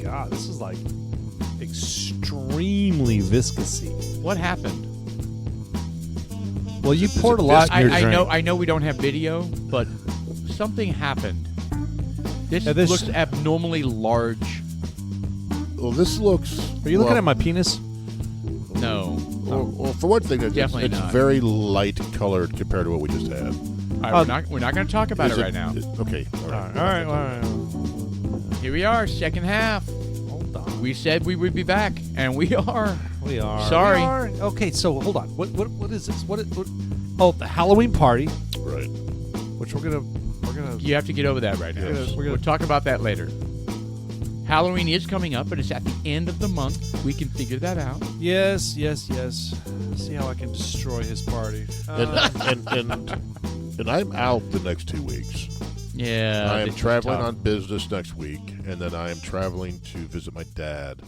God, this is like extremely viscousy. What happened? Well, you poured a lot in your drink. I know we don't have video, but something happened. This looks abnormally large. Well, this looks... Are you looking at my penis? No. Well, for one thing, it's not. very light colored compared to what we just had. All right, we're not going to talk about it right now. Okay. All right. Here we are, second half. Hold on. We said we would be back, and we are. We are. Sorry. We are. Okay, so hold on. What is this? What? Oh, the Halloween party. Right. Which we're gonna. You have to get over that right now. Yes. We'll talk about that later. Halloween is coming up, but it's at the end of the month. We can figure that out. Yes. See how I can destroy his party. And I'm out the next 2 weeks. Yeah. I am traveling on business next week, and then I am traveling to visit my dad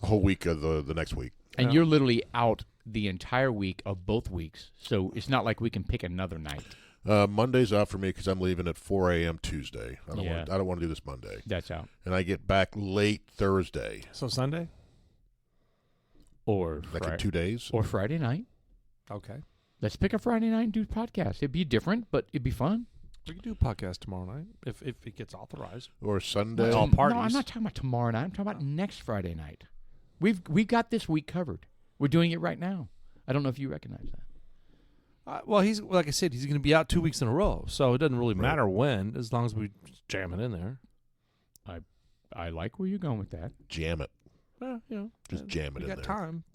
a whole week of the next week. And you're literally out the entire week of both weeks, so it's not like we can pick another night. Monday's out for me because I'm leaving at 4 a.m. Tuesday. I don't want to do this Monday. That's out. And I get back late Thursday. So Sunday? Or like in 2 days? Or Friday night. Okay. Let's pick a Friday night and do a podcast. It'd be different, but it'd be fun. We can do a podcast tomorrow night if it gets authorized. Or Sunday? All parties. No, I'm not talking about tomorrow night. I'm talking about next Friday night. We've got this week covered. We're doing it right now. I don't know if you recognize that. Well, he's like I said, he's going to be out 2 weeks in a row, so it doesn't really matter when, as long as we jam it in there. I like where you're going with that. Jam it. Well, just jam it in there. We got time.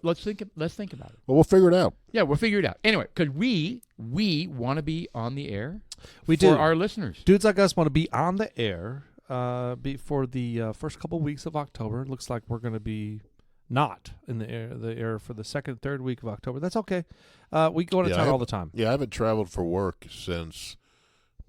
Let's think about it. Well, we'll figure it out. Yeah, we'll figure it out. Anyway, because we want to be on the air. We for our listeners. Dudes like us want to be on the air for the first couple weeks of October. It looks like we're going to be not in the air for the second, third week of October. That's okay. We go into town all the time. Yeah, I haven't traveled for work since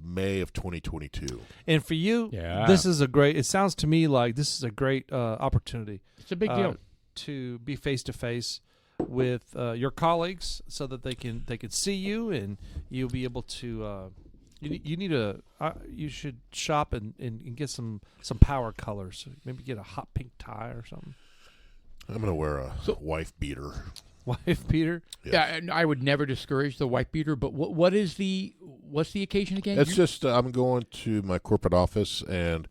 May of 2022. And for you, this is it sounds to me like this is a great opportunity. It's a big deal. To be face to face with your colleagues so that they can see you and you'll be able to you should shop and get some power colors. Maybe get a hot pink tie or something. I'm going to wear a wife beater. Wife beater? Yes. Yeah, and I would never discourage the wife beater, but what's the occasion again? It's just I'm going to my corporate office, and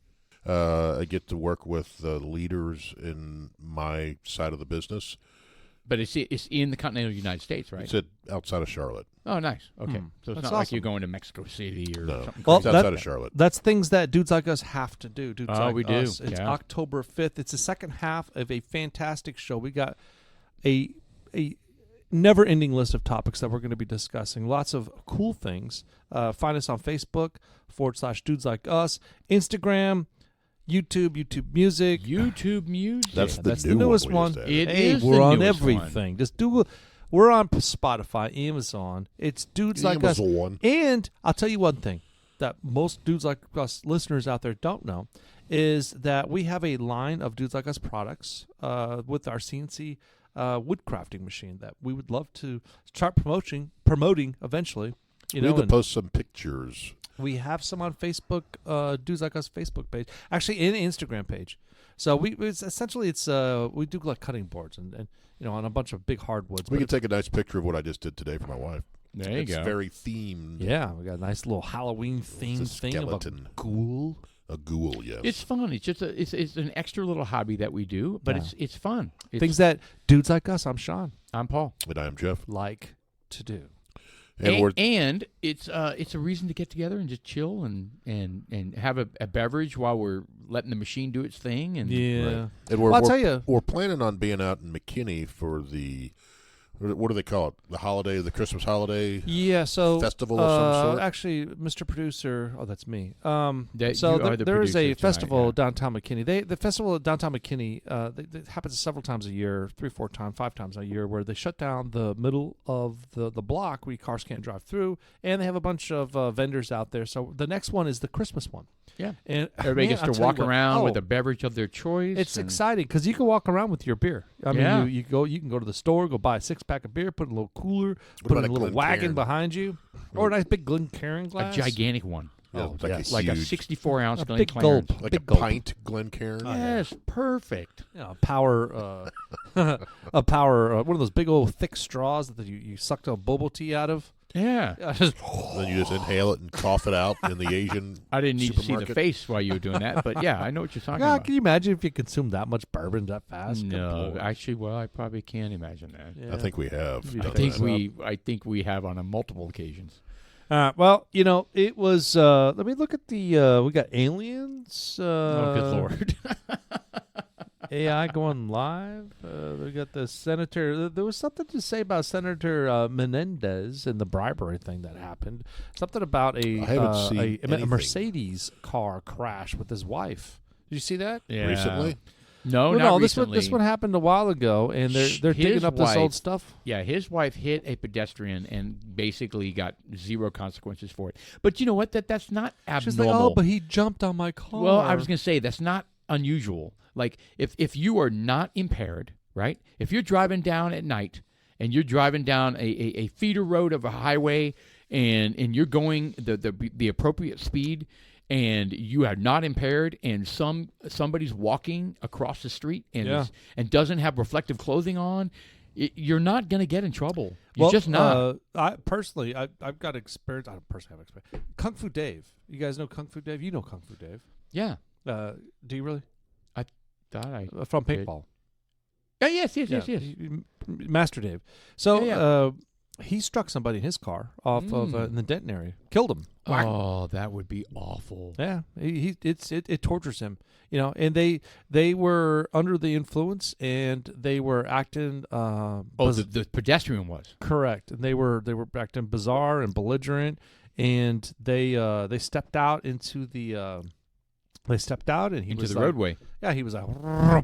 I get to work with the leaders in my side of the business. But it's in the continental United States, right? It's outside of Charlotte. Oh, nice. Okay. So it's not like you're going to Mexico City or something Well, crazy. it's outside of Charlotte. That's things that Dudes Like Us have to do. Dudes Like we do. Us. It's October 5th. It's the second half of a fantastic show. We got a never-ending list of topics that we're going to be discussing. Lots of cool things. Find us on Facebook /Dudes Like Us, Instagram, YouTube Music. YouTube Music. That's the newest one. We're on everything. We're on Spotify, Amazon. It's Dudes Like Us. And I'll tell you one thing that most Dudes Like Us listeners out there don't know is that we have a line of Dudes Like Us products with our CNC wood crafting machine that we would love to start promoting eventually. We need to post some pictures. We have some on Facebook, Dudes Like Us Facebook page, actually an Instagram page. So we do like cutting boards and on a bunch of big hardwoods. We can take a nice picture of what I just did today for my wife. There you go. It's very themed. Yeah, we got a nice little Halloween themed thing of a ghoul. A ghoul, yes. It's fun. It's just it's an extra little hobby that we do, but it's fun. Things that Dudes Like Us. I'm Sean. I'm Paul. And I'm Jeff. Like to do. And it's a reason to get together and just chill and have a beverage while we're letting the machine do its thing. And and I'll tell you, we're planning on being out in McKinney for the what do they call it? The Christmas holiday. Yeah, so festival of some sort. Actually, Mr. Producer, that's me. There is a festival downtown McKinney. The festival at downtown McKinney it happens several times a year, 3, 4 times, 5 times a year, where they shut down the middle of the block where cars can't drive through, and they have a bunch of vendors out there. So the next one is the Christmas one. Yeah, and everybody gets to walk around with a beverage of their choice. It's exciting because you can walk around with your beer. I mean, you can go to the store, go buy a 6-pack of beer, put in a little cooler, put in a little wagon behind you, or a nice big Glencairn glass, a gigantic one. Oh, like yes. like a huge, 64-ounce Glen big Clarence. gulp. like big a gulp. pint Glencairn. Yes, perfect. Power, a power, one of those big old thick straws that you sucked a boba tea out of. Yeah. Then you just inhale it and cough it out in the Asian I didn't need to see the supermarket. face while you were doing that, but yeah, I know what you're talking God, about. can you imagine if you consumed that much bourbon that fast? Good No, Lord. actually, well, I probably can't imagine that. Yeah. I think we have. You I think think so? we have on multiple occasions. Well, it was. Let me look at the. We got aliens. Oh, good Lord. AI going live. We got the senator. There was something to say about Senator Menendez and the bribery thing that happened. Something about I haven't seen a anything. Mercedes car crash with his wife. Did you see that? Yeah. Recently? No, Well, not no, recently. this one happened a while ago, and they're digging His up this old wife- stuff. Yeah, his wife hit a pedestrian and basically got zero consequences for it. But you know what? That's not She's abnormal. like, oh, but he jumped on my car. Well, I was going to say that's not unusual. Like if you are not impaired, right? If you're driving down at night and you're driving down a feeder road of a highway and you're going the appropriate speed and you are not impaired and somebody's walking across the street and doesn't have reflective clothing on, you're not going to get in trouble. You're just not. I personally, I've got experience. I don't personally have experience. Kung Fu Dave. You guys know Kung Fu Dave? You know Kung Fu Dave. Yeah. Do you really? Thought I From did. paintball. Yes. Master Dave. So Yeah. he struck somebody in his car off of in the Denton area. Killed him. Oh, that would be awful. Yeah, it tortures him, And they were under the influence, and they were acting. The pedestrian was correct, and they were acting bizarre and belligerent, and they stepped out into the. They stepped out, and he into was the like, roadway. Yeah, he was like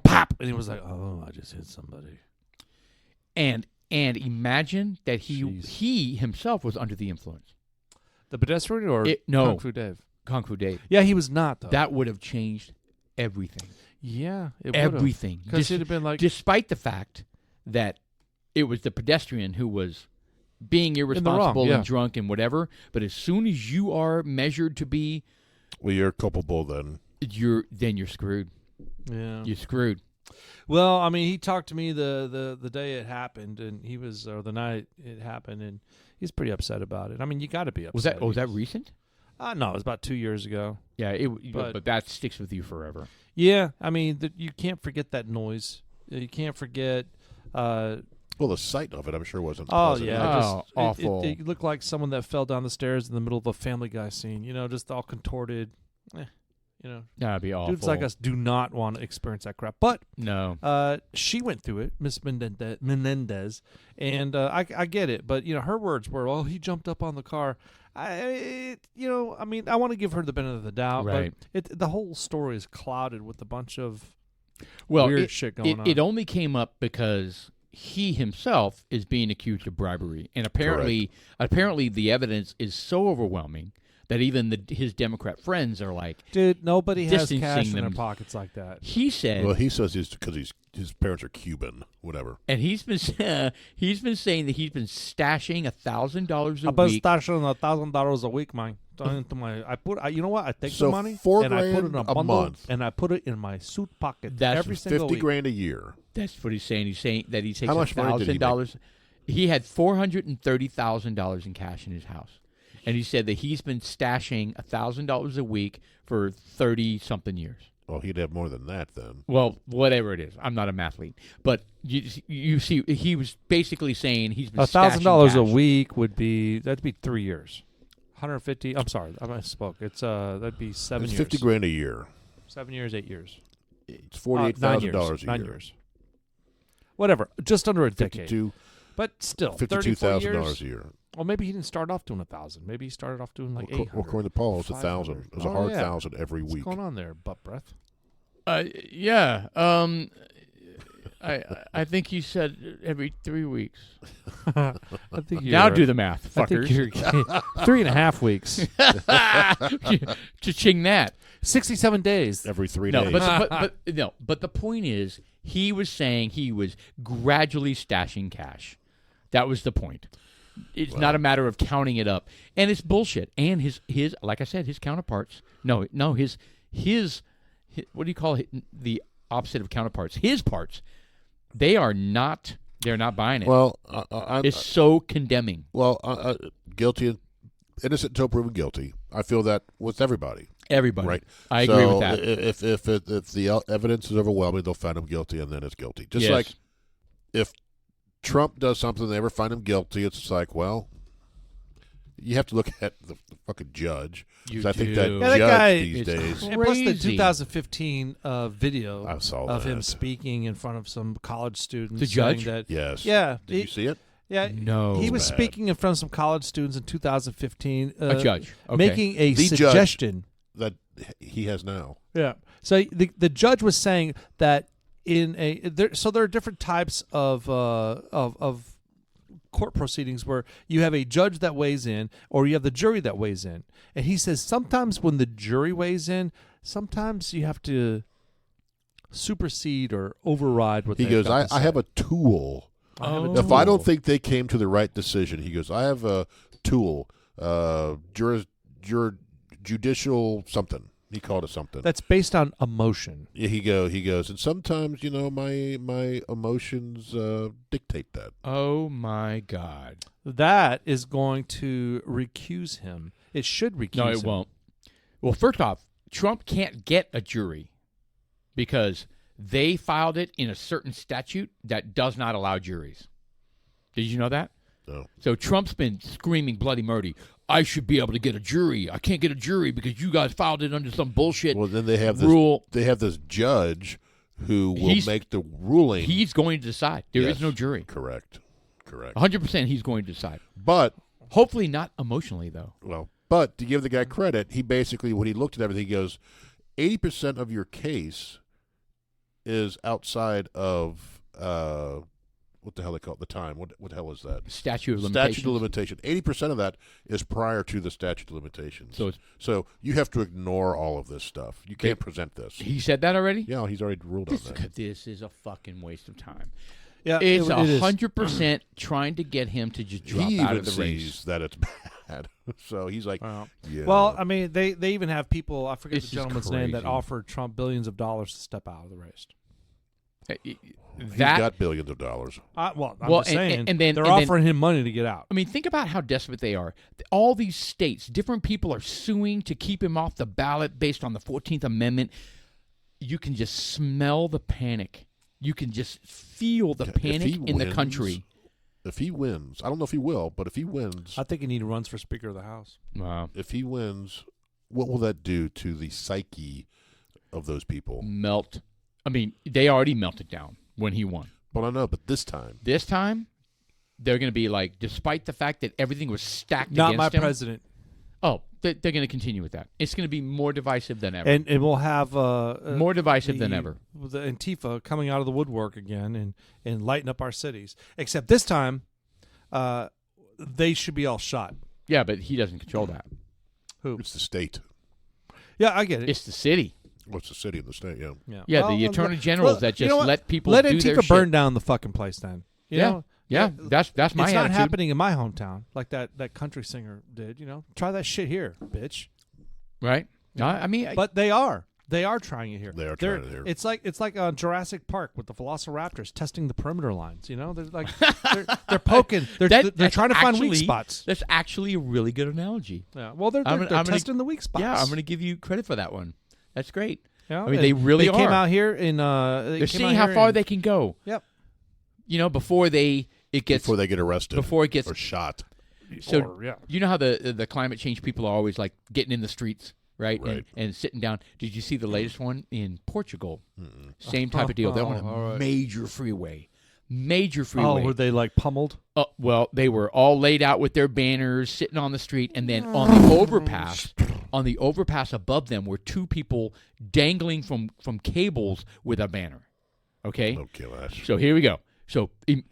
pop, and he was like, "Oh, I just hit somebody." And imagine that Jeez. he himself was under the influence. The pedestrian or No. Kung Fu Dave? Kung Fu Dave. Yeah, he was not though. That would have changed everything. Yeah, it Everything. because he'd have been like Despite the fact that it was the pedestrian who was being irresponsible yeah. and drunk and whatever, but as soon as you are measured to be, Well, you're culpable then. you're screwed. yeah. You're screwed. Well, I mean, he talked to me the day it happened, and he was or the night it happened, and he's pretty upset about it. I mean, you got to be upset. Was that recent? No, it was about 2 years ago. Yeah, But- but that sticks with you forever. Yeah, I mean, you can't forget that noise. You can't forget. Well, the sight of it, I'm sure, wasn't Oh pleasant. yeah, Oh, awful. It looked like someone that fell down the stairs in the middle of a Family Guy scene. Just all contorted. That'd be awful. Dudes like us do not want to experience that crap. But No. she went through it, Miss Menendez, and I get it. But her words were, "Oh, he jumped up on the car." I want to give her the benefit of the doubt, Right. but the whole story is clouded with a bunch of Well, weird shit going on. It only came up because he himself is being accused of bribery, and apparently the evidence is so overwhelming that even his Democrat friends are like, Dude, nobody has distancing cash in their them. pockets like that. he said, Well, he says he's because his parents are Cuban, whatever. and he's been saying that he's been stashing $1,000 a I've been week. stashing $1,000 a week, man. Into my, you know what? I take So the money $4 and I put it in a grand a bundle month. and I put it in my suit pocket That's every single 50 week. grand a year. That's what he's saying. He's saying that he takes How much money did he $1,000. He had $430,000 in cash in his house, and he said that he's been stashing $1,000 a week for 30-something years. Well, he'd have more than that then. Well, whatever it is, I'm not a mathlete, but you see, he was basically saying he's been $1,000 a cash. week that'd be 3 years. 150. I'm sorry, I misspoke. It's that'd be 7 It's years. 50 grand a year. 7 years, 8 years. It's $9 $48,000 years. a 9 year. years. Whatever, just under a decade. But still, $52,000 a year. Well, maybe he didn't start off doing 1,000. Maybe he started off doing like 800. According to Paul, it's 500. 1,000. It was a Oh, hard yeah. 1,000 every What's week. going on there, butt breath? Yeah. I think he said every 3 weeks. I think Now do the math, I think fuckers. you're 3.5 weeks. Cha-ching that. 67 days. Every 3 No, days. but the point is, he was saying he was gradually stashing cash. That was the point. It's not a matter of counting it up, and it's bullshit. And his like I said, his counterparts. No, his what do you call it? The opposite of counterparts? His parts. They're not buying it. Well, it's so condemning. Well, guilty, innocent until proven guilty. I feel that with everybody. Everybody, right? I agree with that. If the evidence is overwhelming, they'll find him guilty, and then it's guilty. Just like if Trump does something, they ever find him guilty, it's like, well, you have to look at the fucking judge. I think that judge guy, these days. And plus the 2015 video I saw of that. him speaking in front of some college students. The judge? That, Yes. Yeah. Did you see it? Yeah. No. He was speaking in front of some college students in 2015. A judge. Okay. Making a The suggestion. That he has now. Yeah. So the judge was saying that there are different types of court proceedings where you have a judge that weighs in or you have the jury that weighs in. And he says sometimes when the jury weighs in, sometimes you have to supersede or override what he goes, I have a tool. If I don't think they came to the right decision, he goes, I have a tool, judicial something. He called it something. That's based on emotion. Yeah, he goes, and sometimes, my emotions dictate that. Oh, my God. That is going to recuse him. It should recuse him. No, it won't. Well, first off, Trump can't get a jury because they filed it in a certain statute that does not allow juries. Did you know that? No. So Trump's been screaming bloody murder. I should be able to get a jury. I can't get a jury because you guys filed it under some bullshit Well, then they have rule. They have this judge who will make the ruling. He's going to decide. There is no jury. Correct. 100% he's going to decide. But hopefully not emotionally, though. Well, but to give the guy credit, he basically, when he looked at everything, he goes, 80% of your case is outside of what the hell they call it, the time. What the hell is that? Statute of limitations. Statute of limitation. 80% of that is prior to the statute of limitations. So you have to ignore all of this stuff. You can't present this. He said that already? Yeah, he's already ruled on that. This is a fucking waste of time. Yeah, it's 100% trying to get him to just drop out of the race. He even sees that it's bad. So he's like, yeah. Well, I mean, they even have people, I forget This the gentleman's is name, that crazy. offered Trump billions of dollars to step out of the race. He's got billions of dollars. I'm just saying, and then they're offering him money to get out. I mean, think about how desperate they are. All these states, different people are suing to keep him off the ballot based on the 14th Amendment. You can just smell the panic. You can just feel the panic in the country. If he wins, I don't know if he will, but if he wins, I think he runs for Speaker of the House. Wow. If he wins, what will that do to the psyche of those people? Melt. I mean, they already melted down when he won. But I know, but this time, they're going to be like, despite the fact that everything was stacked Not against my him. president. Oh, they're going to continue with that. It's going to be more divisive than ever. And we'll have more divisive than ever. The Antifa coming out of the woodwork again and lighting up our cities. Except this time, they should be all shot. Yeah, but he doesn't control that. Who? it's the state. Yeah, I get it. It's the city. Well, it's the city and the state, yeah. Yeah, Well, the attorney generals that just let people let do Antifa their burn shit. down the fucking place then. You know? Yeah, that's my It's not attitude. happening in my hometown like that country singer did. Try that shit here, bitch. Right? I mean, But they are trying it here. They are trying it here. It's like Jurassic Park with the Velociraptors testing the perimeter lines. They're like they're poking. They're trying to find weak spots. That's actually a really good analogy. Yeah. Well, they're testing the weak spots. Yeah, I'm going to give you credit for that one. That's great. Yeah, I mean, they really came are. out here in. They're seeing how far they can go. Yep. Before they get arrested. Before it gets or shot. So you know how the climate change people are always like getting in the streets, right? And sitting down. Did you see the latest one in Portugal? Same type of deal. They're on a major freeway. Oh, were they like pummeled? Well, they were all laid out with their banners, sitting on the street, and then on the overpass above them were two people dangling from cables with a banner. Okay. Okay, So here we go. So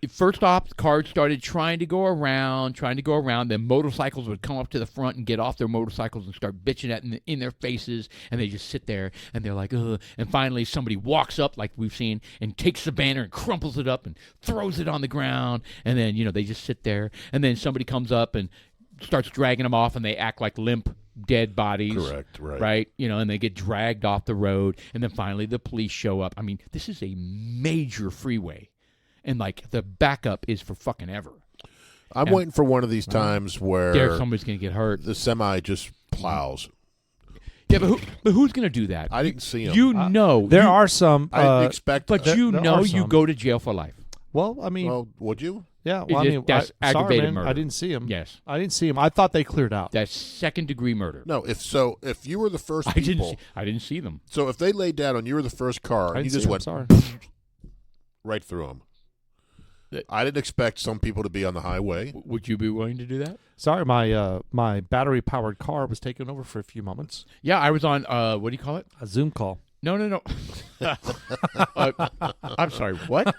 first off, cars started trying to go around. Then motorcycles would come up to the front and get off their motorcycles and start bitching at in their faces, and they just sit there and they're like, ugh. And finally, somebody walks up, like we've seen, and takes the banner and crumples it up and throws it on the ground, and then they just sit there, and then somebody comes up and starts dragging them off, and they act like limp dead bodies. Correct, right. And they get dragged off the road, and then finally the police show up. I mean, this is a major freeway. And, like, the backup is for fucking ever. I'm waiting for one of these times where somebody's going to get hurt. The semi just plows. Yeah, but who's going to do that? I didn't see him. There are some. I expect but that. you go to jail for life. Well, I mean. Well, would you? Yeah, well, that's aggravated murder. I didn't see him. Yes. I didn't see him. I thought they cleared out. That's second-degree murder. No, if you were the first people. I didn't see them. So if they laid down and you were the first car and you just went right through them. I didn't expect some people to be on the highway. Would you be willing to do that? Sorry, my battery-powered car was taken over for a few moments. Yeah, I was on, what do you call it? A Zoom call. No. I'm sorry, what?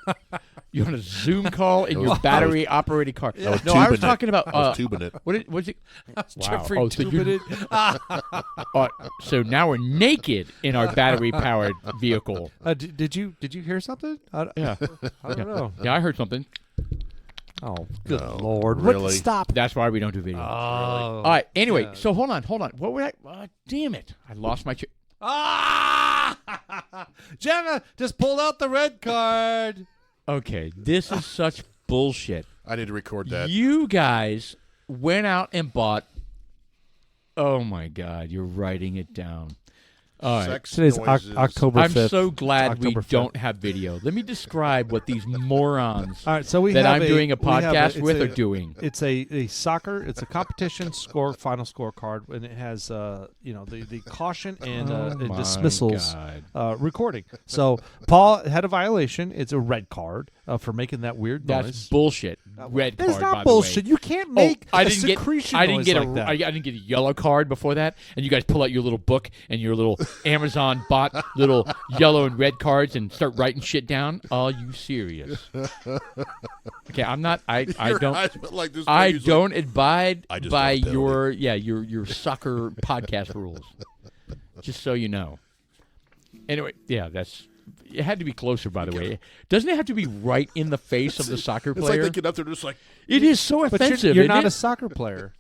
You on a Zoom call in your battery-operated car? Yeah. I was talking about... I was tubing it. What was it? Jeffrey tubing it. So now we're naked in our battery-powered vehicle. Did you hear something? Yeah. I don't know. Yeah, I heard something. Oh, good Lord. Really? Stop. That's why we don't do video. Oh. All right, anyway, so hold on. What were I... damn it. I lost my... Jenna just pulled out the red card. Okay, this is such bullshit. I need to record that. You guys went out and bought... Oh, my God. You're writing it down. All right. Today's October 5th. I'm so glad October we 5th. don't have video. Let me describe what these morons All right, so that I'm doing a podcast with are doing. It's a soccer. It's a competition final scorecard, and it has the caution and dismissals recording. So Paul had a violation. It's a red card for making that weird noise. That's bullshit. Red card. It's not by bullshit. The way. You can't make I a didn't secretion I didn't noise get like that. I didn't get a yellow card before that, and you guys pull out your little book and your little Amazon bought little yellow and red cards and start writing shit down. Are you serious? Okay, I'm not. I don't abide by your sucker podcast rules. Just so you know. Anyway, yeah, it had to be closer, by the way. Doesn't it have to be right in the face of the soccer player? It's like they get up there just like... It is so offensive, You're not isn't a it? soccer player.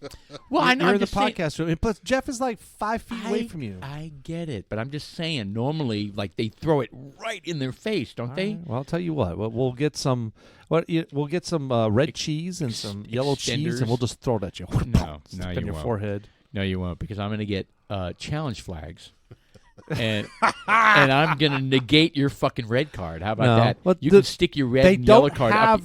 Well, You're in the saying, podcast room. Plus, Jeff is like 5 feet away from you. I get it, but I'm just saying, normally, like, they throw it right in their face, don't they? Well, I'll tell you what. We'll get some... We'll get some red cheese and some yellow cheese, and we'll just throw it at you. No, in you your won't. forehead. No, you won't, because I'm going to get challenge flags. And I'm gonna negate your fucking red card. How about that? Well, you can stick your red and yellow card up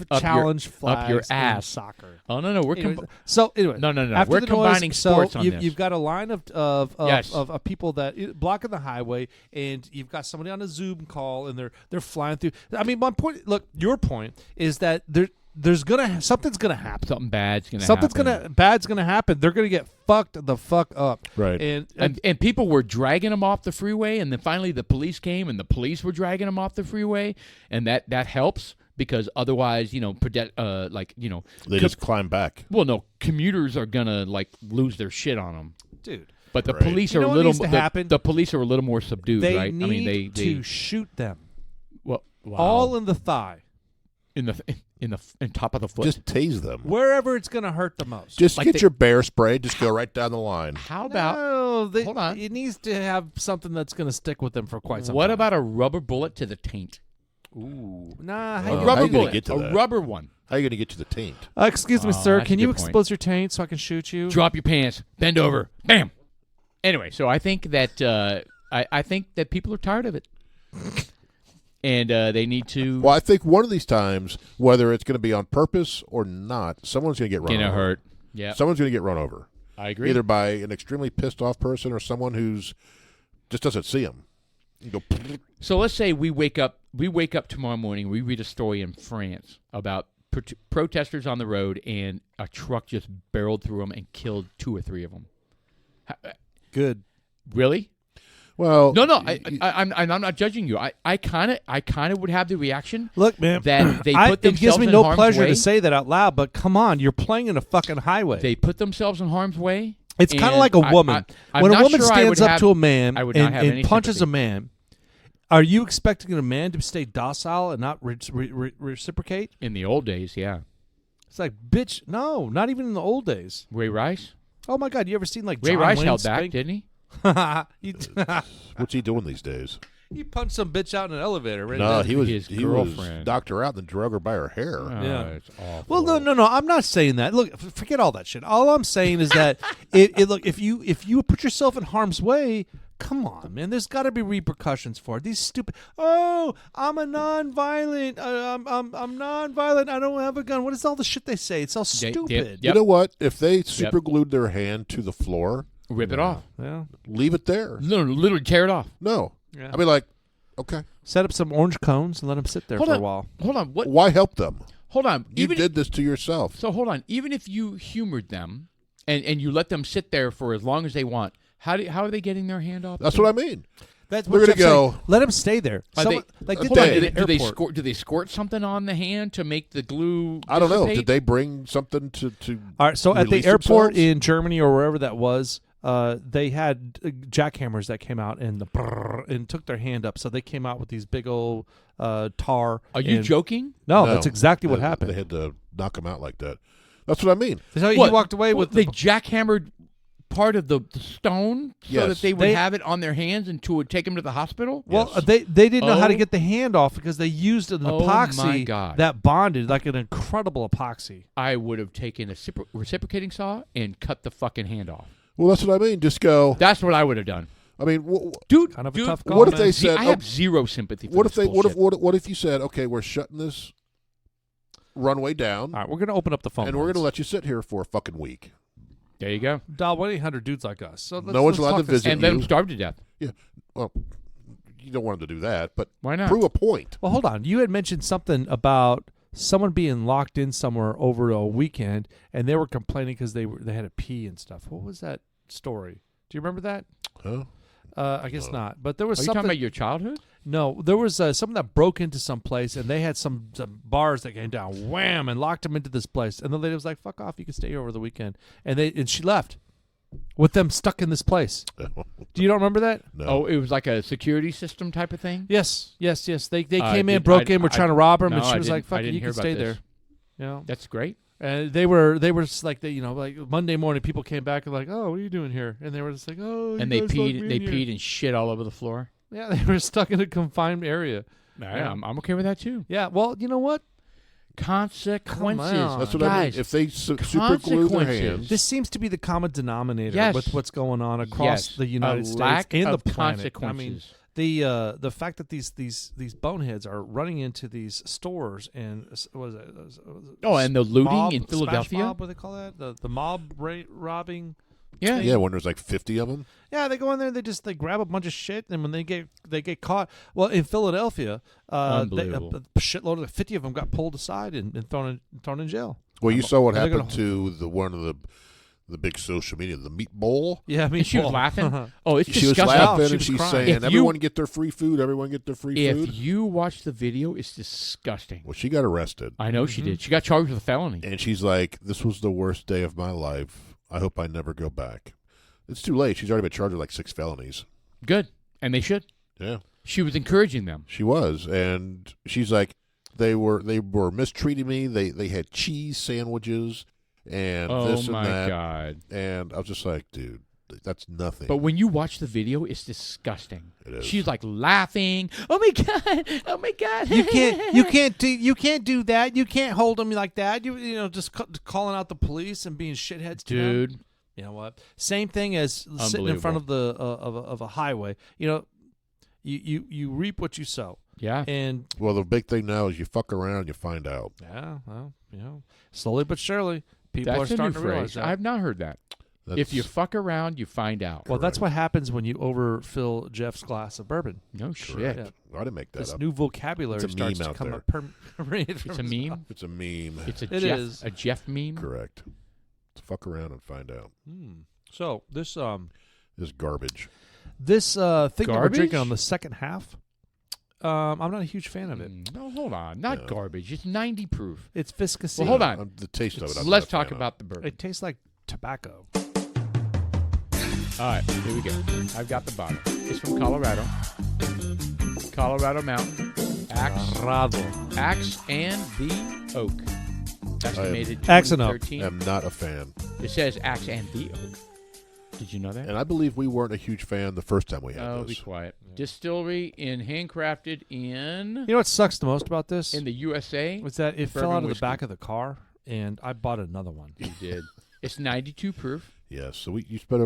your ass. In soccer. Oh no, we're anyway, no. We're combining sports on this. You've got a line of people that blocking the highway, and you've got somebody on a Zoom call, and they're flying through. I mean, my point. Look, your point is that something's gonna happen. Something bad's gonna happen. They're gonna get fucked the fuck up. Right. And people were dragging them off the freeway, and then finally the police came, and the police were dragging them off the freeway, and that helps because otherwise, they just climb back. Well, no, commuters are gonna lose their shit on them, dude. But the police are a little. The police are a little more subdued, they right? Need to shoot them. Well, wow. All in the thigh. In top of the foot. Just tase them. Wherever it's going to hurt the most. Just get your bear spray. Just go right down the line. How about... hold on. It needs to have something that's going to stick with them for quite some time. What about a rubber bullet to the taint? Ooh. Nah. A rubber bullet. A rubber one. How are you going to get to the taint? Excuse me, sir. Can you expose your taint so I can shoot you? Drop your pants. Bend over. Bam. Anyway, so I think that I think that people are tired of it. And they need to... Well, I think one of these times, whether it's going to be on purpose or not, someone's going to get run over. Going to hurt. Yeah. Someone's going to get run over. I agree. Either by an extremely pissed off person or someone who's just doesn't see them. You go... So let's say we wake up tomorrow morning, we read a story in France about protesters on the road, and a truck just barreled through them and killed 2 or 3 of them. Good. Really? Well, No, I'm not judging you. I kind of would have the reaction. Look, man, that they put it gives themselves me in no harm's pleasure way. to say that out loud, but come on, you're playing in a fucking highway. They put themselves in harm's way. It's kind of like a woman. I'm when a not woman sure stands up to a man I would not have and any punches sympathy. a man, are you expecting a man to stay docile and not reciprocate? In the old days, yeah. It's like, bitch, no, not even in the old days. Ray Rice. Oh my God, you ever seen like Ray John Rice Wayne held back, spank? didn't he? what's he doing these days? He punched some bitch out in an elevator. Right No, then. he was girlfriend. knocked her out and then drug her by her hair. Yeah. It's awful. Well, no. I'm not saying that. Look, forget all that shit. All I'm saying is that look, if you put yourself in harm's way, come on, man. There's got to be repercussions for it. These stupid. Oh, I'm a non-violent. I'm non-violent. I don't have a gun. What is all the shit they say? It's all stupid. Yep. You know what? If they super glued their hand to the floor, Rip it off. Yeah. leave it there. No, literally tear it off. No. Yeah. I mean, like, okay. Set up some orange cones and let them sit there for a while. Hold on. What? Why help them? Hold on. You did this to yourself. So hold on. Even if you humored them and you let them sit there for as long as they want, how are they getting their hand off? That's what I mean. That's We're what gonna I'm saying. go. Let them stay there. Are Someone, they- like hold did on, that do in they, the do they airport. squirt? Do they squirt something on the hand to make the glue? I don't know. dissipate? Did they bring something to All right, so at the release airport themselves? in Germany or wherever that was, they had jackhammers that came out and and took their hand up. So they came out with these big old tar. Are you and- joking? No, that's exactly what They happened. had to knock them out like that. That's what I mean. So he What? walked away with they jackhammered part of the stone so Yes. that they would They- have it on their hands and would take them to the hospital. Well, Yes. they didn't know how to Oh. get the hand off because they used an Oh, epoxy my God. that bonded, like an incredible epoxy. I would have taken a reciprocating saw and cut the fucking hand off. Well, that's what I mean. Just go. That's what I would have done, I mean, dude. Kind of dude, a tough call. what if man. they said? I have zero sympathy for what if this they? bullshit. What if you said, okay, we're shutting this runway down, All right, we're going to open up the phone and we're going to lines. let you sit here for a fucking week. There you go. Dial 1-800 dudes like us. So No one's allowed to talk this visit And let you. them starve to death. Yeah. Well, you don't want them to do that, but Why not? prove a point. Well, hold on. You had mentioned something about someone being locked in somewhere over a weekend, and they were complaining because they had to pee and stuff. What was that story? Do you remember that? Huh? I guess not. But there was Are you something. talking about your childhood? No, there was someone that broke into some place, and they had some bars that came down, wham, and locked them into this place. And the lady was like, "Fuck off! You can stay here over the weekend." And she left with them stuck in this place. Do you don't remember that? No. Oh, it was like a security system type of thing. Yes. They I came in, did- broke I- in, were I- trying to rob her, no, and she I was didn't- like, "Fuck I it, didn't you hear can about stay this. there." You know. That's great. And they were just like like Monday morning people came back and like, "Oh, what are you doing here?" And they were just like, "Oh," And you they guys locked me peed. in They here." peed and shit all over the floor. Yeah, they were stuck in a confined area. Yeah, I'm okay with that too. Yeah, well, you know what? Consequences. Come on. That's what Guys, I mean. If they super glue their consequences. hands, This seems to be the common denominator Yes. with what's going on across Yes. the United A States lack and the of planet. I mean, consequences. the fact that these boneheads are running into these stores and what is it? Oh, and the looting mob, in smash Philadelphia? mob, what do they call that? The mob robbing. Yeah. yeah, when there's like 50 of them. Yeah, they go in there. They grab a bunch of shit, and when they get caught, well, in Philadelphia, Unbelievable. a shitload of 50 of them got pulled aside and thrown in jail. Well, you saw what They're happened gonna- to one of the big social media, the meat bowl. Yeah, I mean, And she was laughing. Oh, it's She was disgusting. laughing She and was she's crying. saying, If you- "Everyone get their free food. Everyone get their free If food." you watch the video, it's disgusting. Well, she got arrested, I know she did. She got charged with a felony. and she's like, "This was the worst day of my life. I hope I never go back." It's too late. She's already been charged with like 6 felonies. Good. And they should. Yeah, She was encouraging them. she was, and she's like, they were mistreating me. They had cheese sandwiches and Oh, this and my that, God. and I was just like, dude, that's nothing. But when you watch the video, it's disgusting. It is. She's like laughing. Oh my God! Oh my God! You can't do that. You can't hold them like that. You know, just calling out the police and being shitheads to them. dude. You know what? Same thing as sitting in front of the of a highway. You know, you reap what you sow. Yeah. And Well, the big thing now is you fuck around, you find out. yeah, well, you know, slowly but surely, people That's are a starting new to realize phrase. that. I've not heard that. If you fuck around, you find out. Well, that's what happens when you overfill Jeff's glass of bourbon. No shit. Correct. I didn't make that This up. new vocabulary It's a starts meme to out come there. up. It's a meme. It's a meme. It's It is. a Jeff meme. Correct. Fuck around and find out. So this This garbage. This thing that we're Garbage? drinking on the second half, I'm not a huge fan of it. No, hold on. Not garbage. It's 90 proof. It's viscous. Well, hold on. The taste of it. Let's talk about the bourbon. It tastes like tobacco. All right, here we go. I've got the bottle. It's from Colorado. Colorado Mountain. Axe and the Oak. Estimated Axe and Oak. 2013. I'm not a fan. It says Axe and the Oak. Did you know that? And I believe we weren't a huge fan the first time we had Oh, this. be quiet. Distillery in handcrafted in You know what sucks the most about this? in the USA. was that it fell bourbon out of whiskey. the back of the car, and I bought another one. You did. It's 92 proof. Yes, so you spent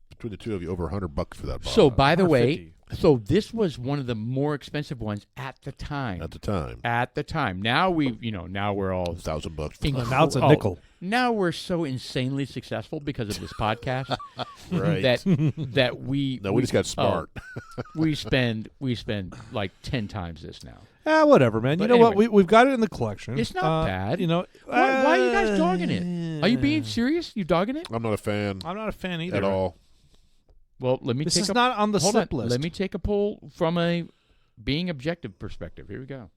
between the two of you, over $100 for that bottle. So, by the way, 150. this was one of the more expensive ones at the time. at the time, At the time. Now now we're all $1,000. Well, now it's a nickel. Now we're so insanely successful because of this podcast Right. that we No, we just got smart. we spend like 10 times this now. Whatever, man. But You know what? anyway. We've got it in the collection. It's not bad. You know, Why are you guys dogging it? Are you being serious? You dogging it? I'm not a fan I'm not a fan either at all. Well, let me This take is a not on the hold slip on. list. Let me take a poll from a being objective perspective. Here we go.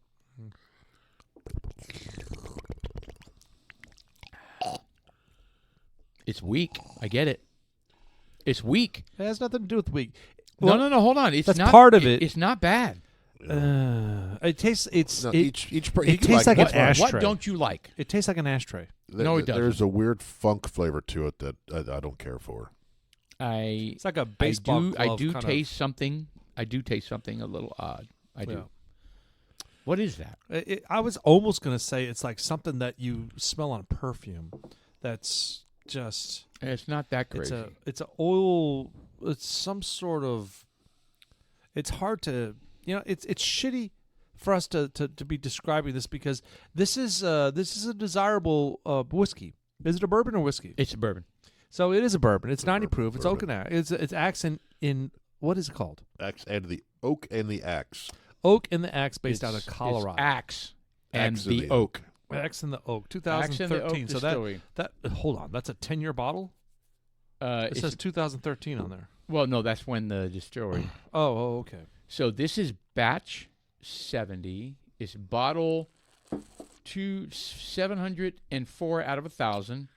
It's weak. I get it. It's weak. It has nothing to do with weak. No, hold on. It's that's not part of it. It's not bad. It tastes. No, It it tastes like it. an ashtray. What don't you like? It tastes like an ashtray. No, it doesn't. There's a weird funk flavor to it that I don't care for. It's like a baseball I glove do kind taste something. I do taste something a little odd. I do. Yeah. What is that? I was almost going to say it's like something that you smell on perfume. That's just. It's not that crazy. It's a oil. It's some sort of. It's hard to. It's shitty for us to be describing this because this is a desirable whiskey. Is it a bourbon or whiskey? It's a bourbon. So it is a bourbon. It's 90 proof. It's bourbon. oak and axe. It's axe in what is it called? Axe and the oak and the axe. Oak and the axe, based out of Colorado. It's Axe and Axe the Oak. Axe and the Oak, Axe and the Oak 2013. So Distillery. that hold on, that's a 10-year bottle. It It's- says 2013 on there. well, no, that's when the distillery. Oh, okay. So this is batch 70. It's bottle 704 out of 1,000.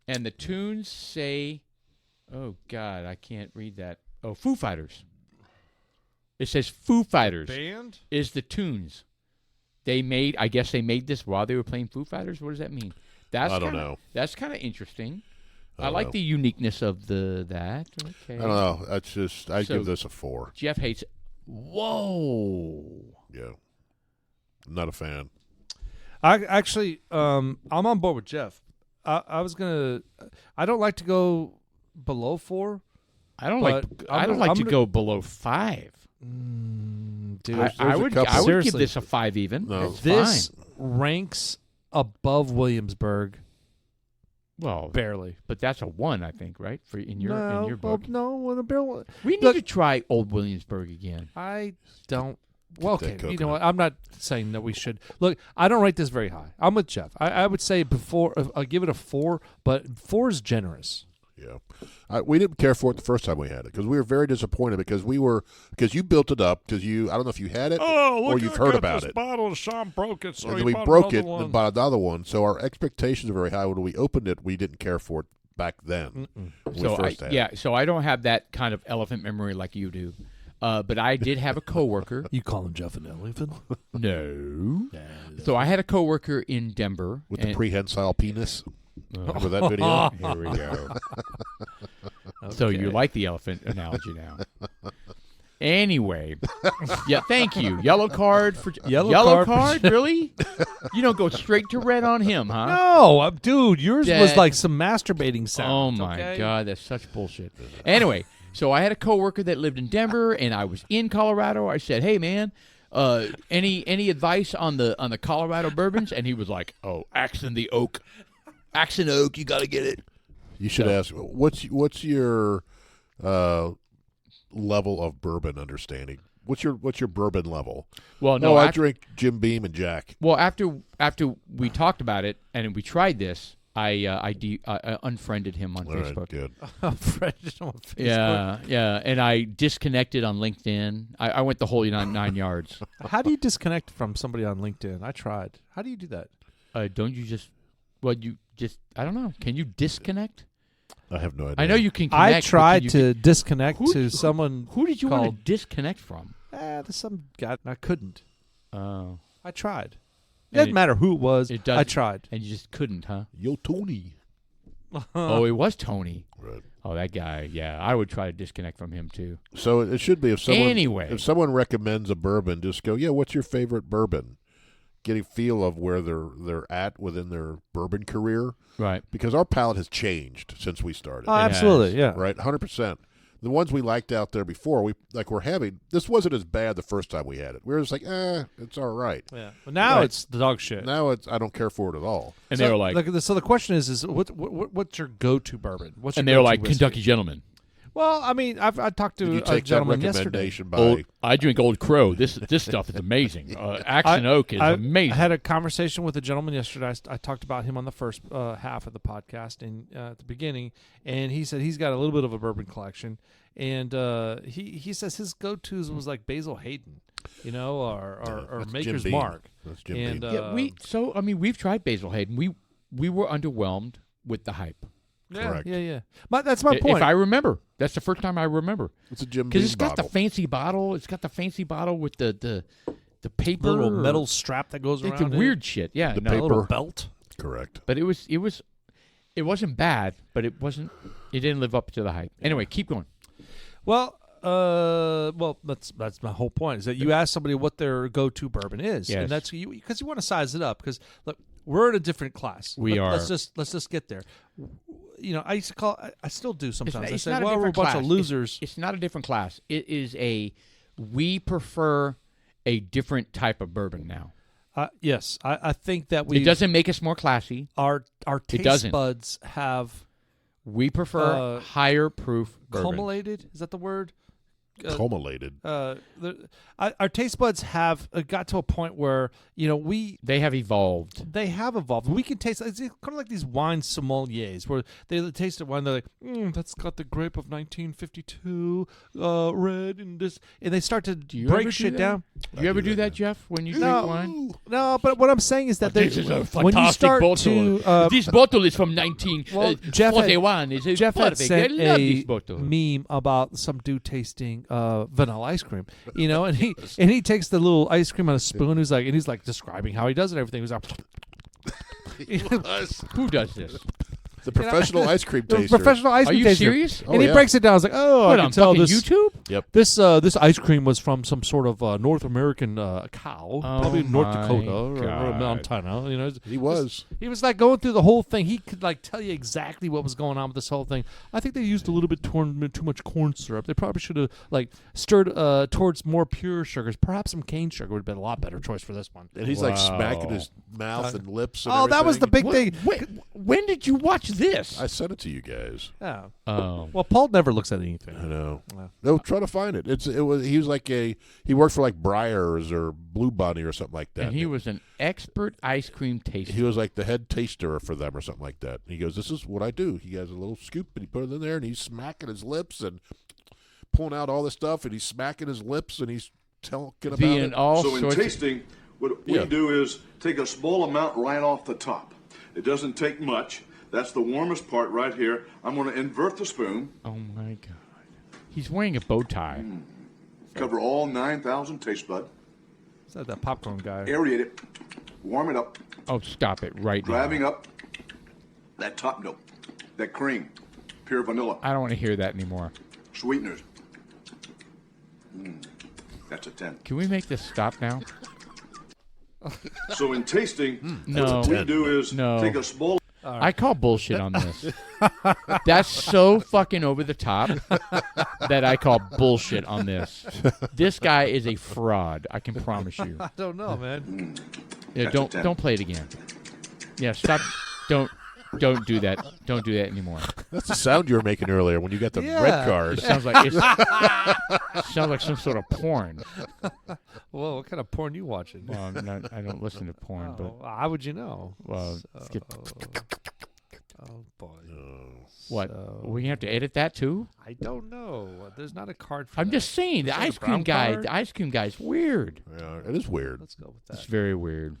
And the tunes say, oh, God, I can't read that. Oh, Foo Fighters. It says Foo Fighters Band? is the tunes. I guess they made this while they were playing Foo Fighters. What does that mean? I don't know. That's kind of interesting. I don't like know. the uniqueness of that. Okay. I don't know. That's just I So- give this a 4. Jeff hates it. Whoa. Yeah, I'm not a fan. I actually, I'm on board with Jeff. I don't like to go below 4. I don't But I don't I'm like to gonna- go below 5. Dude, I there's a would couple- give Seriously. this a 5 even. No. It's this fine. ranks above Williamsburg Well, barely. but that's a 1, I think, right? For in your book. no, when the bill. We need Look- to try Old Williamsburg again. I don't. Well, That okay. You know coconut. what? I'm not saying that we should. Look, I don't rate this very high. I'm with Jeff. I would say before I'll give it a 4, but 4 is generous. Yeah, we didn't care for it the first time we had it because we were very disappointed because you built it up because I don't know if you had it or you've heard about it. Bottle. Sean broke it, so And then we broke it and bought another one. So our expectations are very high. When we opened it, we didn't care for it back then. When we first had it. So I don't have that kind of elephant memory like you do. But I did have a coworker. You call him Jeff and Elephant? No. So I had a coworker in Denver With the prehensile penis. Remember that video? Here we go. So you like the elephant analogy now. Anyway. Yeah, thank you. Yellow card for Yellow card? Really? You don't go straight to red on him, huh? No, dude, yours was That- like some masturbating sound. Oh my God, that's such bullshit. Anyway, so I had a coworker that lived in Denver, and I was in Colorado. I said, "Hey, man, any advice on the Colorado bourbons?" And he was like, "Oh, Axe and the Oak, Axe and Oak, you got to get it." You should ask, what's your level of bourbon understanding? What's your bourbon level? Well, I drink Jim Beam and Jack. Well, after we talked about it and we tried this, I unfriended him on Facebook. Right, good. Unfriended him on Facebook. Yeah, and I disconnected on LinkedIn. I went the whole 9 yards. How do you disconnect from somebody on LinkedIn? I tried. How do you do that? Don't you just? Well, you just. I don't know. Can you disconnect? I have no idea. I know you can. I Connect, tried to disconnect to someone. Who did you want called, to disconnect from? There's some guy. I couldn't. Oh. I tried. It doesn't matter who it was. I tried. And you just couldn't, huh? Yo, Tony. Oh, it was Tony. Right. Oh, that guy. Yeah, I would try to disconnect from him too. So it should be if someone recommends a bourbon, just go, yeah, what's your favorite bourbon? Get a feel of where they're at within their bourbon career. Right. Because our palate has changed since we started. Oh, absolutely, yeah. Right, 100%. The ones we liked out there before, this wasn't as bad the first time we had it. We were just like, it's all right. Yeah. But now it's the dog shit. Now I don't care for it at all. And they were like, so the question is what's your go-to bourbon? And they were like, whiskey? Kentucky Gentleman. Well, I mean, I talked to a gentleman yesterday. I drink Old Crow. This stuff is amazing. Axe Oak is amazing. I had a conversation with a gentleman yesterday. I talked about him on the first half of the podcast and at the beginning, and he said he's got a little bit of a bourbon collection, and he says his go-tos was like Basil Hayden, or Maker's Mark. That's Jim Beam. We've tried Basil Hayden. We were underwhelmed with the hype. Correct. Yeah. That's my point. If I remember, that's the first time I remember. It's a Jim Beam because it's got the fancy bottle. It's got the fancy bottle with the paper, the little metal strap that goes around. It's a weird shit. Yeah, the paper little belt. Correct. But it wasn't bad, but it didn't live up to the hype. Anyway, keep going. Well, that's my whole point. Is that you ask somebody what their go-to bourbon is, and that's because you want to size it up. Because look, we're in a different class. We are. Let's just get there. I used to call. I still do sometimes. I say, we're a bunch of losers. It's not a different class. It is we prefer a different type of bourbon now. Yes, I think that it doesn't make us more classy. Our taste buds have. We prefer higher proof bourbon. Culminated, is that the word? Culminated. Our taste buds have got to a point where they have evolved. They have evolved. We can taste. It's kind of like these wine sommeliers where they taste a wine. They're like, that's got the grape of 1952 red and this, and they start to break shit down. Do you ever do that, Jeff? When you drink wine? No, but what I'm saying is that this is a fantastic when you start bottle. This bottle is from 1941. Jeff had sent a meme about some dude tasting vanilla ice cream, and he takes the little ice cream on a spoon. He's like describing how he does it. Everything. He's like, who does this? The professional ice cream taster. Professional ice cream taster. Are you serious? And he breaks it down. I was like, I can tell this. YouTube? Yep. This ice cream was from some sort of North American cow, probably North Dakota or Montana. He was like going through the whole thing. He could like tell you exactly what was going on with this whole thing. I think they used a little bit too much corn syrup. They probably should have like stirred towards more pure sugars. Perhaps some cane sugar would have been a lot better choice for this one. And he's like smacking his mouth and lips. And that was the big thing. When did you watch this? I sent it to you guys. Oh. Well, Paul never looks at anything. I know. No, try to find it. He was like he worked for like Breyers or Blue Bunny or something like that. And he was an expert ice cream taster. He was like the head taster for them or something like that. And he goes, "This is what I do." He has a little scoop and he put it in there and he's smacking his lips and pulling out all this stuff and he's smacking his lips and he's talking about it. So in tasting, what we do is take a small amount right off the top. It doesn't take much. That's the warmest part right here. I'm going to invert the spoon. Oh, my God. He's wearing a bow tie. Cover all 9,000 taste bud. Is that that popcorn guy? Aerate it. Warm it up. Oh, stop it right now. Driving up that top note, that cream, pure vanilla. I don't want to hear that anymore. Sweeteners. That's a 10. Can we make this stop now? So in tasting, what we do is take a small... Right. I call bullshit on this. That's so fucking over the top that I call bullshit on this. This guy is a fraud. I can promise you. I don't know, man. Yeah, don't play it again. Yeah, stop. Don't do that. Don't do that anymore. That's the sound you were making earlier when you got the red card. It sounds like sounds like some sort of porn. Well, what kind of porn you watching? Well, I don't listen to porn, but how would you know? Well, Oh boy. What? So, We have to edit that too? I don't know. There's not a card for I'm that. just saying, the Is that a ice cream brown guy. card? The ice cream guy's weird. Yeah, it is weird. Let's go with It's that. very weird.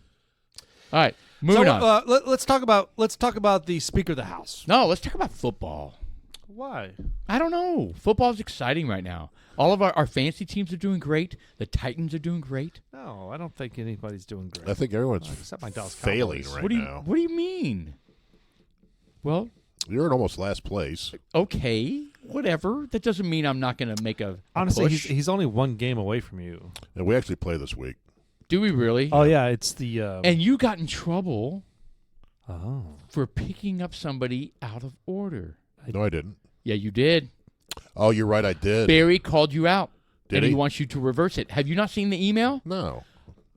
All right, moving on. Let's talk about the Speaker of the House. No, let's talk about football. Why? I don't know. Football's exciting right now. All of our fantasy teams are doing great. The Titans are doing great. No, I don't think anybody's doing great. I think everyone's except my Dallas failing Cowboys. right now. What do you mean? Well, You're in almost last place. okay, whatever. That doesn't mean I'm not going to make a Honestly, push. he's only one game away from you. And we actually play this week. Do we really? Oh yeah, it's the. And you got in trouble Oh. for picking up somebody out of order. No, I didn't. Yeah, you did. Oh, you're right. I did. Barry called you out. Did and he? he wants you to reverse it. Have you not seen the email? No.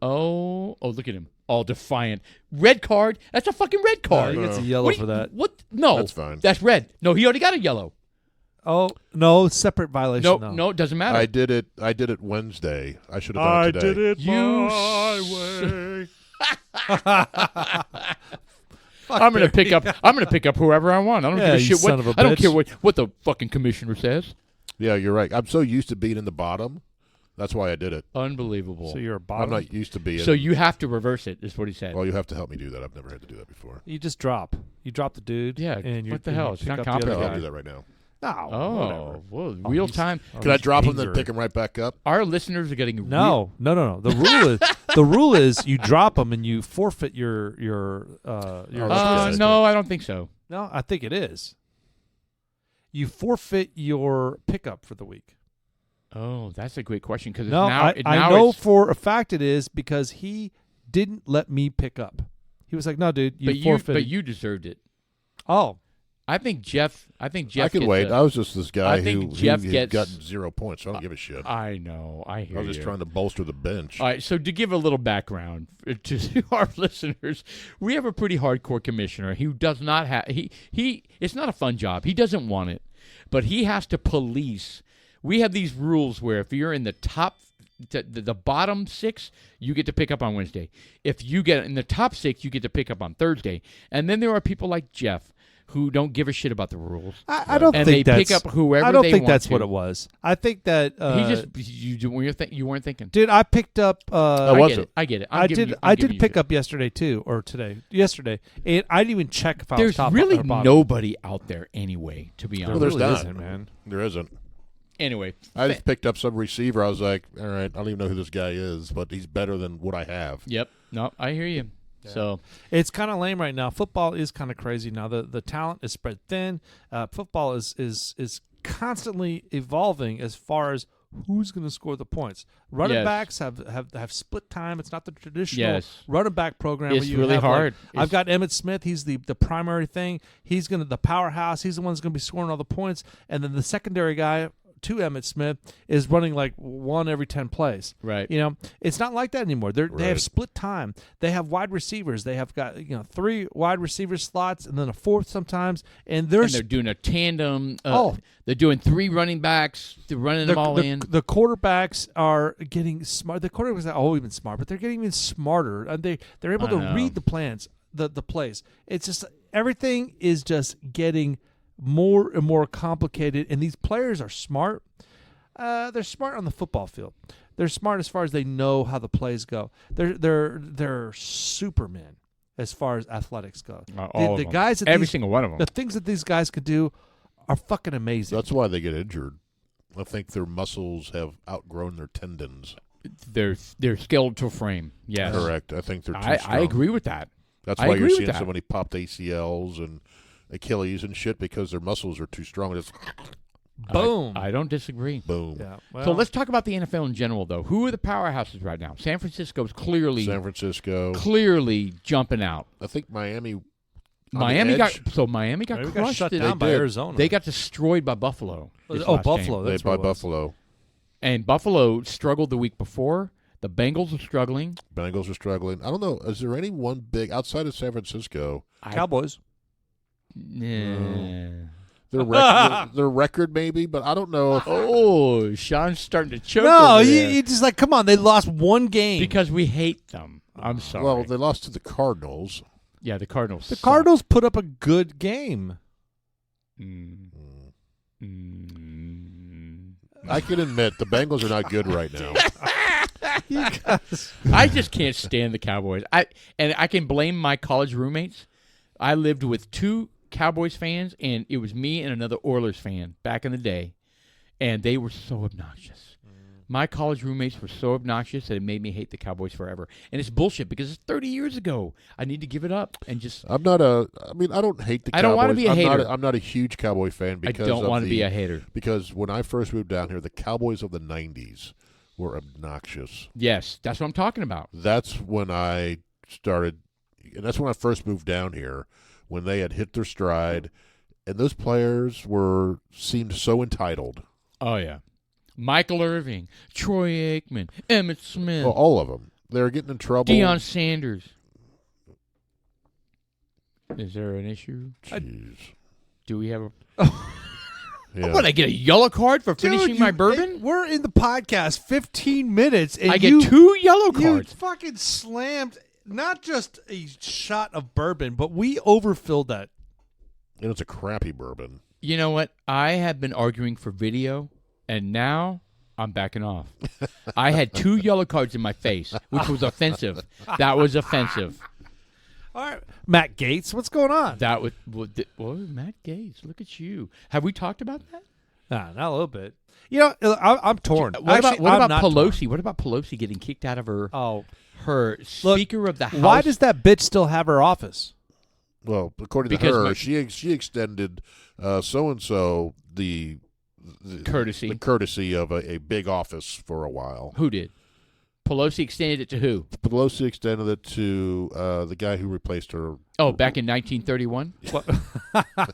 Oh, look at him. All defiant. Red card. That's a fucking red card. He gets a yellow What do for you- that. What? No. That's fine. That's red. No, he already got a yellow. Oh no, separate violation. No, though. no, it doesn't matter. I did it Wednesday. I should have done it today. it You way. I'm gonna pick up. I'm gonna pick up whoever I want. I don't Yeah, give a you shit. son of a I don't bitch. care what the fucking commissioner says. Yeah, you're right. I'm so used to being in the bottom. That's why I did it. Unbelievable. So you're a I'm bottom. not used to being. So you have to reverse it. Is what he said. Well, you have to help me do that. I've never had to do that before. You just drop. You drop the dude. Yeah, And you what the and you hell? It's pick not up the other complicated. I'll guy. do that right now. No. Oh, whatever. well, Oh, real he's- time. oh, Can I he's drop them then angry. pick them right back up? Our listeners are getting No. The rule is you drop them and you forfeit your. Okay. No, I don't think so. No, I think it is. You forfeit your pickup for the week. Oh, that's a great question because No, now, I know for a fact it is because he didn't let me pick up. He was like, "No, dude, you forfeited." but you deserved it. Oh, I think Jeff. I can gets wait. I was just this guy I think who Jeff had gets- gotten 0 points. So I don't give a shit. I know. I hear I was just you. trying to bolster the bench. All right, so to give a little background to our listeners, we have a pretty hardcore commissioner who does not have he. It's not a fun job. He doesn't want it, but he has to police. We have these rules where if you're in the top, the bottom six, you get to pick up on Wednesday. If you get in the top six, you get to pick up on Thursday. And then there are people like Jeff who don't give a shit about the rules. I don't And think they that's. pick up whoever I don't they think want that's to. what it was. I think that You weren't thinking. dude. I picked up. I get it. I did pick up yesterday too, or yesterday, and I didn't even check if I was There's top really or bottom. nobody out there anyway, to be There honest. there's really not. isn't, man. There isn't. Anyway, I just picked up some receiver. I was like, all right, I don't even know who this guy is, but he's better than what I have. yep. No, I hear you. So It's kind of lame right now. Football is kind of crazy now. The talent is spread thin. Football is constantly evolving as far as who's going to score the points. Running Yes. backs have split time. It's not the traditional Yes. running back program. It's where you really have, hard. I've got Emmitt Smith. He's the primary thing. He's the powerhouse. He's the one that's going to be scoring all the points. And then the secondary guy to Emmitt Smith is running like one every 10 plays. Right. You know, it's not like that anymore. They have Right. split time. They have wide receivers. They have got 3 wide receiver slots and then a fourth sometimes. And and they're doing a tandem. They're doing 3 running backs. They're running them all in. The quarterbacks are getting smart. The quarterbacks have always been smart, but they're getting even smarter. And they're able I to know. read the plans, the plays. It's just everything is just getting more and more complicated, and these players are smart. They're smart on the football field. They're smart as far as they know how the plays go. They're supermen as far as athletics go. All the of them. guys that Every these- single one of them. the things that these guys could do are fucking amazing. That's why they get injured. I think their muscles have outgrown their tendons. Their skeletal frame. Yes. Correct. I think they're too I strong. agree with that. That's I why agree you're with seeing that. so many popped ACLs and Achilles and shit because their muscles are too strong. Just Boom. I don't disagree. boom. Yeah. So let's talk about the NFL in general, though. Who are the powerhouses right now? San Francisco's clearly San Francisco. jumping out. I think Miami. Miami got. Miami got Maybe crushed. shut They down by did. Arizona. They got destroyed by Buffalo. this last Buffalo. game. They That's by what it was. Buffalo. And Buffalo struggled the week before. The Bengals are struggling. Bengals are struggling. I don't know. Is there any one big outside of San Francisco? Cowboys. Their record maybe, but I don't know if Oh, Sean's starting to choke. No, over you there. just like, come on. They lost one game. Because we hate them. I'm sorry. well, they lost to the Cardinals. Yeah, the Cardinals. The Cardinals put up a good game. I can admit the Bengals are not good right now. I just can't stand the Cowboys. I can blame my college roommates. I lived with 2 Cowboys fans, and it was me and another Oilers fan back in the day, and they were so obnoxious. My college roommates were so obnoxious that it made me hate the Cowboys forever. And it's bullshit because it's 30 years ago. I need to give it up and just... I don't hate the Cowboys. I don't want to be a hater. I'm not a huge Cowboy fan because I don't want to be a hater. Because when I first moved down here, the Cowboys of the 90s were obnoxious. Yes, that's what I'm talking about. That's when I started, and that's when I first moved down here, when they had hit their stride, and those players seemed so entitled. Oh, yeah. Michael Irving, Troy Aikman, Emmitt Smith. Well, all of them. They were getting in trouble. Deion Sanders. Is there an issue? Jeez. Do we have a... Yeah. What, I get a yellow card for finishing my bourbon? We're in the podcast 15 minutes, and I get 2 yellow You cards. fucking slammed not just a shot of bourbon, but we overfilled that. And it's a crappy bourbon. You know what? I have been arguing for video, and now I'm backing off. I had 2 yellow cards in my face, which was offensive. That was offensive. All right, Matt Gates, what's going on? That was Matt Gates. Look at you. Have we talked about that? Nah, not a little bit. You know, I'm torn. What Actually, about I'm not Pelosi? torn. What about Pelosi getting kicked out of her Look, Speaker of the House? Why does that bitch still have her office? Well, according to her, she extended so-and-so the courtesy of a big office for a while. Who did? Pelosi extended it to who? Pelosi extended it to the guy who replaced her. Oh, back in 1931?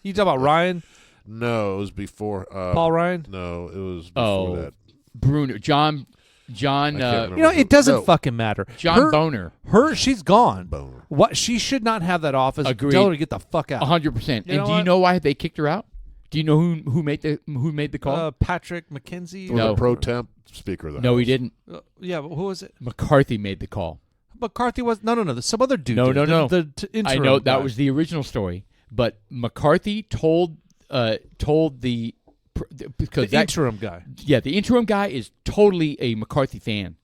You talking about Ryan? No, it was before. Paul Ryan? No, it was before that. Bruner. John. It doesn't fucking matter. John Boner. She's gone. Boner. What? She should not have that office. Agreed. Tell her to get the fuck out. 100%. And know do you what? know why they kicked her out? Do you know who made the call? Patrick McKenzie? Or the pro temp speaker of the No, House. he didn't. Yeah, but who was it? McCarthy made the call. McCarthy was no. Some other dude. No, did. no. The interim I know that guy. was the original story, but McCarthy told the because the interim guy. Yeah, the interim guy is totally a McCarthy fan,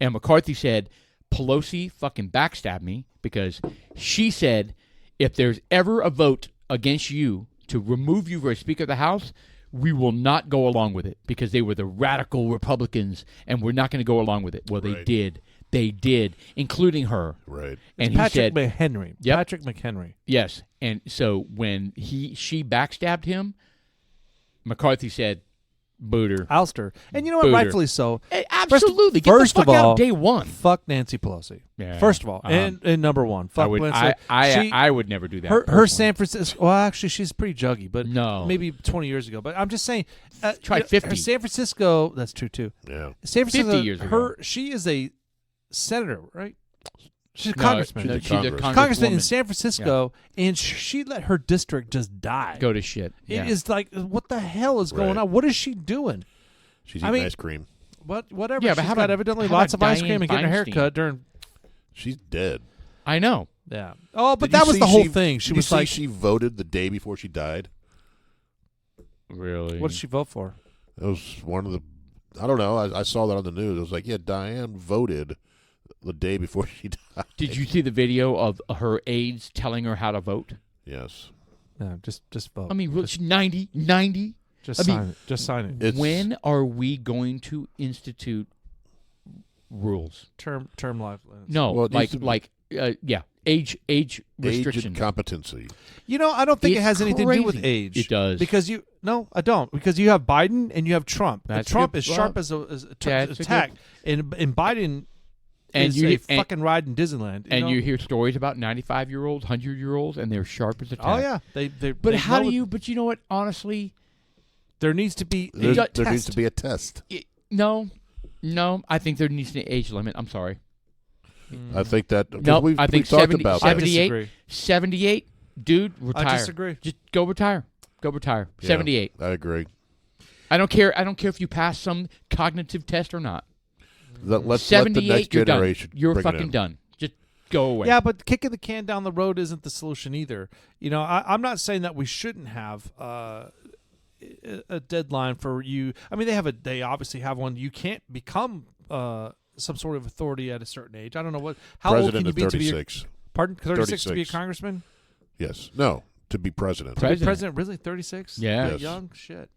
and McCarthy said Pelosi fucking backstabbed me because she said if there's ever a vote against you to remove you as Speaker of the House, we will not go along with it because they were the radical Republicans and we're not going to go along with it. Well, they did. They did, including her. Right. And Patrick he said, McHenry. Yep. Patrick McHenry. yes. And so when she backstabbed him, McCarthy said, boot her. Ouster. And you know what? Booter. Rightfully so. Absolutely. First Get the fuck of all, out day one. Fuck Nancy Pelosi. Yeah. First of all. And number one. Fuck Nancy. I would never do that. Her personally. San Francisco. Well, actually, she's pretty juggy, but No. maybe 20 years ago. But I'm just saying. Try 50. Her San Francisco. That's true too. Yeah. San Francisco. 50 years ago. She is a senator, right? She's a No, congressman. no, she's a Congressman in congresswoman. San Francisco, and she let her district just die. Go to shit. Yeah. It is like, what the hell is going Right. on? What is she doing? She's eating ice cream. Whatever. Yeah, She's but how got about- evidently how lots about of ice cream Dianne and getting a Feinstein? haircut during. She's dead. I know. Yeah. Oh, but Did you that was see the whole thing. She did was you see like, she voted the day before she died. Really? what did she vote for? It was one of the. I don't know. I saw that on the news. It was like, yeah, Diane voted the day before she died. Did you see the video of her aides telling her how to vote? Yes. No, just vote. I mean, she's 90. Just I sign mean, it. Just sign it. When are we going to institute rules? Term life. No, Well, it needs to be- age Age restriction. and competency. You know, I don't think It's it has anything to do with crazy. age. It does. Because I don't. Because you have Biden and you have Trump. And That's Trump good. is sharp as a that's a tack, and Biden And is you- a and- fucking ride in Disneyland. and know? you hear stories about 95-year-olds, 100-year-olds, and they're sharp as a tack. Oh yeah, they. But how do you? But you know what? Honestly, There needs to be There a needs test. to be a test. no. I think there needs to be an age limit. I'm sorry. I think that. 'cause No, we've, I think we've talked 70 about I that. 78, disagree. 78, dude, retire. I disagree. Just go retire. Go retire. Yeah, 78. I agree. I don't care. I don't care if you pass some cognitive test or not. Let the 78, next you're generation done. You're bring it fucking in. done. Just go away. Yeah, but kicking the can down the road isn't the solution either. You know, I'm not saying that we shouldn't have a deadline for you. I mean, they obviously have one. You can't become some sort of authority at a certain age. I don't know how President old can you be 36. to be? Pardon, 36 to be a congressman? Yes. No, to be president. President, really? 36? Yeah. Yes. Young? Shit.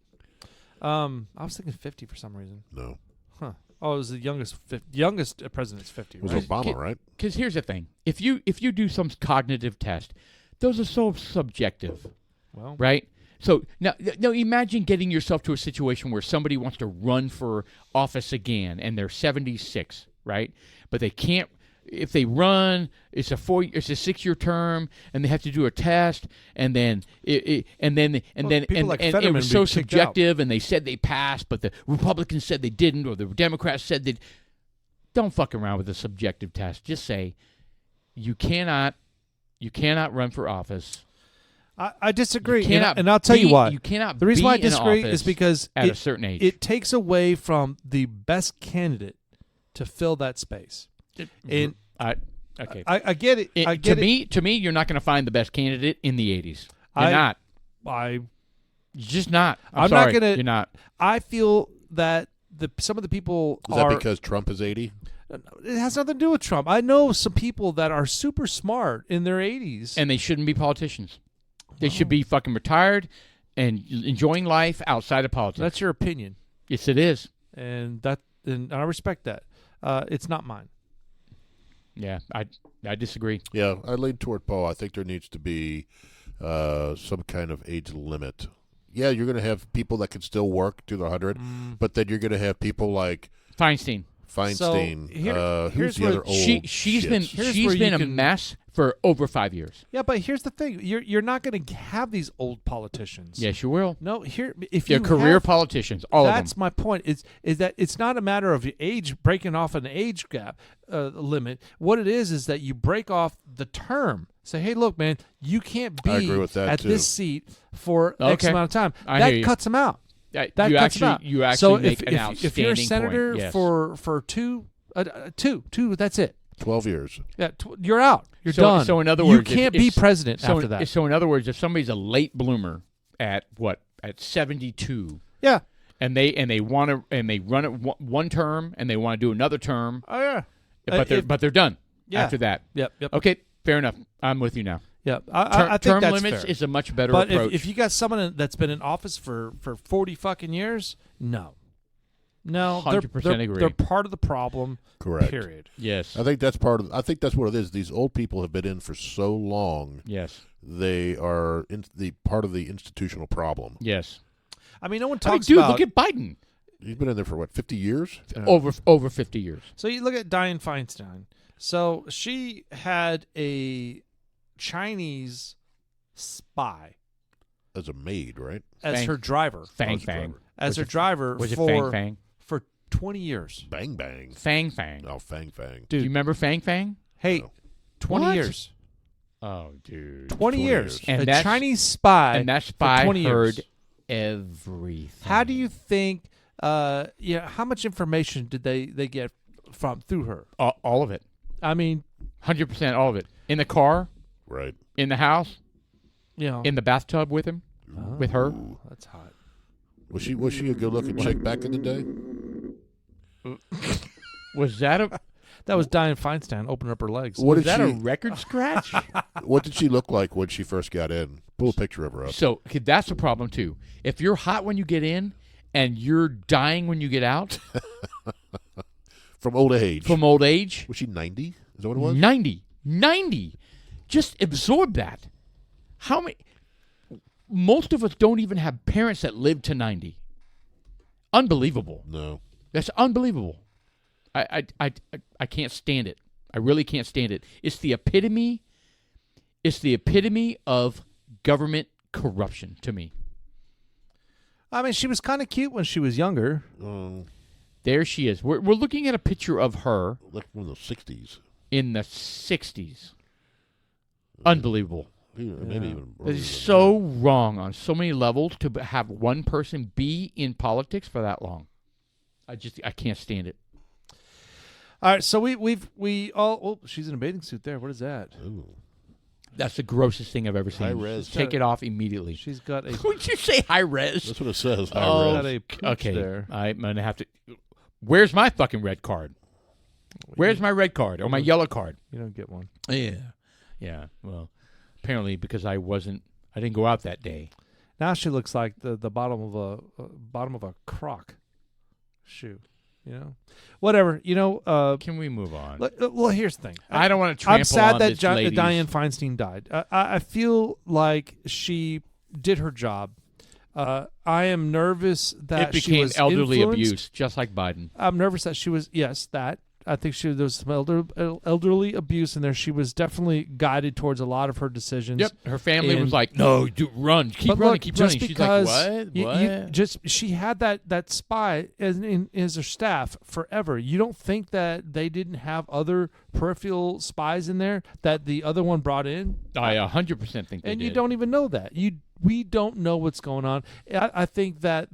I was thinking 50 for some reason. No. Huh. Oh, it was the youngest president's 50, It was right? Obama, right? Because here's the thing: if you do some cognitive test, those are so subjective, Well, right? So now imagine getting yourself to a situation where somebody wants to run for office again, and they're 76, right? But they can't. If they run, it's a 6-year term, and they have to do a test, and then it was so subjective, and they said they passed, but the Republicans said they didn't, or the Democrats said they. Don't fuck around with a subjective test. Just say you cannot run for office. I disagree, cannot and I'll tell you why. You cannot. The reason why I be in disagree office is because at a certain age, it takes away from the best candidate to fill that space. And okay, I get it. I get to me, you're not going to find the best candidate in the 80s. You're not. You're just not. I'm sorry, not gonna. You're not. I feel that some of the people Is that because Trump is 80? It has nothing to do with Trump. I know some people that are super smart in their 80s, and they shouldn't be politicians. They should be fucking retired and enjoying life outside of politics. That's your opinion. Yes, it is, and I respect that. It's not mine. Yeah, I disagree. Yeah, I lean toward Paul. I think there needs to be some kind of age limit. Yeah, you're going to have people that can still work to the 100, but then you're going to have people like Feinstein. So who's the other old? She's been a mess for over 5 years. Yeah, but here's the thing: you're not going to have these old politicians. Yes, you will. No, if they're you career have, politicians, all of them. That's my point. Is that it's not a matter of age breaking off an age gap limit. What it is that you break off the term. Say, hey, look, man, you can't be at this seat for X amount of time. That cuts them out. You actually so make an outstanding if you're a senator point, yes. for two, that's it. 12 years. Yeah, you're out. You're done. So in other words, you can't be president after that. So in other words, if somebody's a late bloomer at 72, yeah, and they run it one term and they want to do another term, oh yeah, but they're done Yeah. after that. Yep. Okay, fair enough. I'm with you now. Yeah, I think term that's limits fair. is a much better but approach. if you got someone that's been in office for 40 fucking years, no, 100% agree. They're part of the problem. Correct. Period. Yes. I think that's what it is. These old people have been in for so long. Yes. They are part of the institutional problem. Yes. I mean, no one talks dude, about. look at Biden. He's been in there for 50 years? Over 50 years. So you look at Dianne Feinstein. So she had a Chinese spy as a maid, right? As her driver. Fang Fang. As her driver was it Fang Fang? For 20 years. Bang Bang. Fang Fang. Oh, Fang Fang. Dude, do you remember Fang Fang? Hey, No. 20 What? years. Oh, dude. 20 years. And a Chinese spy. And that spy for 20 heard years. everything. How do you think? How much information did they get through her? All of it. I mean, 100%, all of it. In the car, Right. in the house, in the bathtub with him, with her. Ooh. that's hot. Was she a good-looking chick back in the day? Was that a That was Dianne Feinstein opening up her legs. was that a record scratch? What did she look like when she first got in? Pull a picture of her up. So okay, that's a problem too. If you're hot when you get in and you're dying when you get out From old age. Was she 90? Is that what it was? 90. Just absorb that. How many? Most of us don't even have parents that live to 90. Unbelievable. No. That's unbelievable. I can't stand it. I really can't stand it. It's the epitome of government corruption to me. I mean, she was kind of cute when she was younger. There she is. We're looking at a picture of her Like from the 60s. in the 60s. Unbelievable. Maybe even That is so wrong on so many levels to have one person be in politics for that long. I can't stand it. All right, so we all. Oh, she's in a bathing suit there. What is that? Ooh. That's the grossest thing I've ever seen. High res. Take it off immediately. She's got a. Would you say high res? That's what it says. High got res. a pooch Okay, there. I'm gonna have to. Where's my fucking red card? Where's my red card or my yellow card? You don't get one. Yeah. Well, apparently because I didn't go out that day. Now she looks like the bottom of a Croc shoe. You know, whatever. You know. Can we move on? Well, here's the thing. I don't want to trample I'm sad on that this lady's- Dianne Feinstein died. I feel like she did her job. I am nervous that it she became was elderly influenced. abuse, just like Biden. I'm nervous that she was that. I think there was some elderly abuse in there. She was definitely guided towards a lot of her decisions. Yep, her family And- was like, "No, run, keep But running, look, keep just running." She's because like, "What? she had that spy as her staff forever. You don't think that they didn't have other peripheral spies in there that the other one brought in? I 100% think they And did. you don't even know that. We don't know what's going on. I think that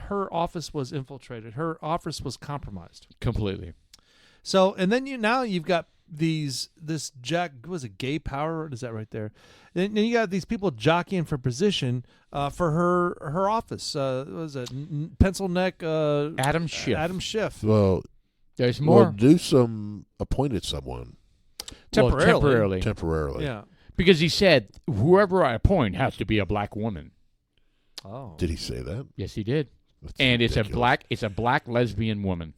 her office was infiltrated. Her office was compromised. completely. So, and then you've got this was it gay power? What is that right there? And you got these people jockeying for position for her office. What was it pencil neck? Adam Schiff. Adam Schiff. Well, There's more. do some appointed someone Temporarily. Yeah. Because he said, "Whoever I appoint has to be a black woman." Oh. Did he say that? Yes, he did. That's And ridiculous. it's a black lesbian woman.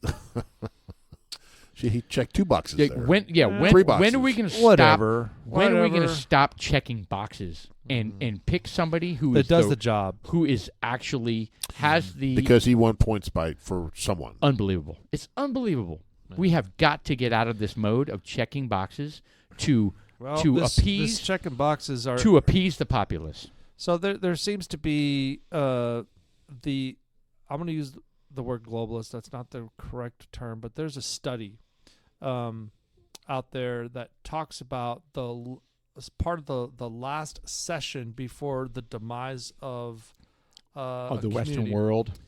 He checked 2 boxes Yeah, there. when 3 boxes. when are we going to stop? Whatever. When are we going to Whatever. stop checking boxes and pick somebody who That is does the job. who is actually has the Because he won points for someone. unbelievable. It's unbelievable. We have got to get out of this mode of checking boxes to This checking boxes are appease the populace. So there seems to be I'm going to use the word globalist. That's not the correct term, but there's a study out there that talks about as part of the last session before the demise of Of the a Western community. world,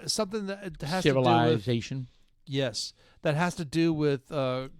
Something that has civilization. that has to do with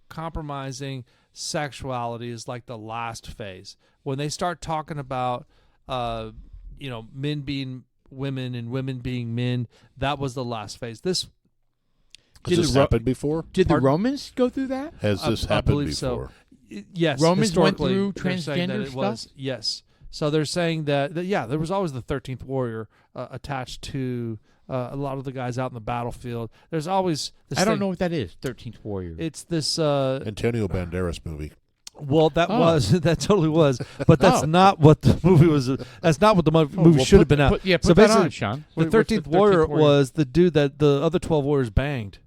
compromising sexuality is like the last phase. When they start talking about men being women and women being men, that was the last phase. Has this happened before? Did the Romans go through that? Has this I happened believe before? so. Yes, Romans went historically, through they're saying that transgender it was. stuff? Yes. So they're saying that there was always the 13th warrior attached to a lot of the guys out in the battlefield. There's always this I don't thing- know what that is. 13th Warrior. It's this Antonio Banderas movie. well, that Oh. was that totally was, but that's not what the movie was. That's not what the movie well, should have been out. Put so that basically, on, Sean. the What's 13th warrior was the dude that the other 12 warriors banged.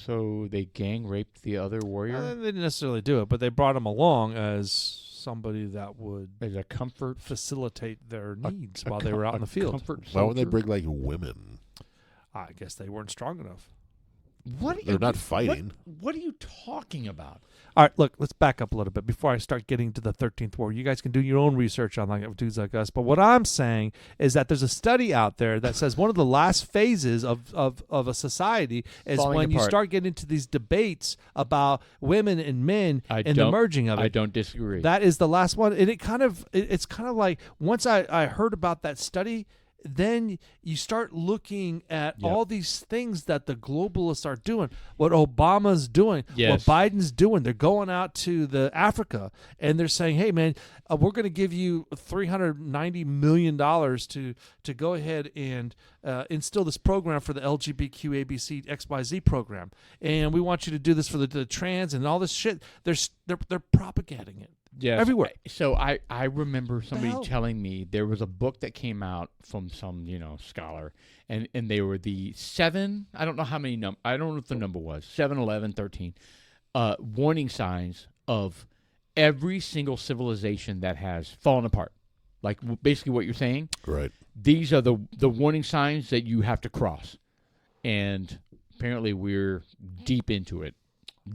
So they gang raped the other warrior They didn't necessarily do it, but they brought him along as somebody that would as a comfort. facilitate their needs a while they were out in the field. Comfort Why wouldn't they soldier? bring like women? I guess they weren't strong enough. What? They're not fighting. What are you talking about? All right, look, let's back up a little bit before I start getting to the 13th war. You guys can do your own research on like dudes like us. But what I'm saying is that there's a study out there that says one of the last phases of a society is Falling when you apart. start getting into these debates about women and men and the don't- merging of it. I don't disagree. That is the last one. And it's kind of like once I heard about that study, then you start looking at Yep. all these things that the globalists are doing, what Obama's doing, Yes. what Biden's doing. They're going out to the Africa and they're saying, hey, man, we're going to give you $390 million to go ahead and instill this program for the LGBTQ ABC XYZ program. And we want you to do this for the trans and all this shit. They're propagating it. Yes. Everywhere. So I remember somebody hell? telling me there was a book that came out from some scholar, and they were the 7. I don't know how many I don't know what the number was 7, 11, 13 warning signs of every single civilization that has fallen apart. Like basically what you're saying. Right. These are the warning signs that you have to cross, and apparently we're deep into it.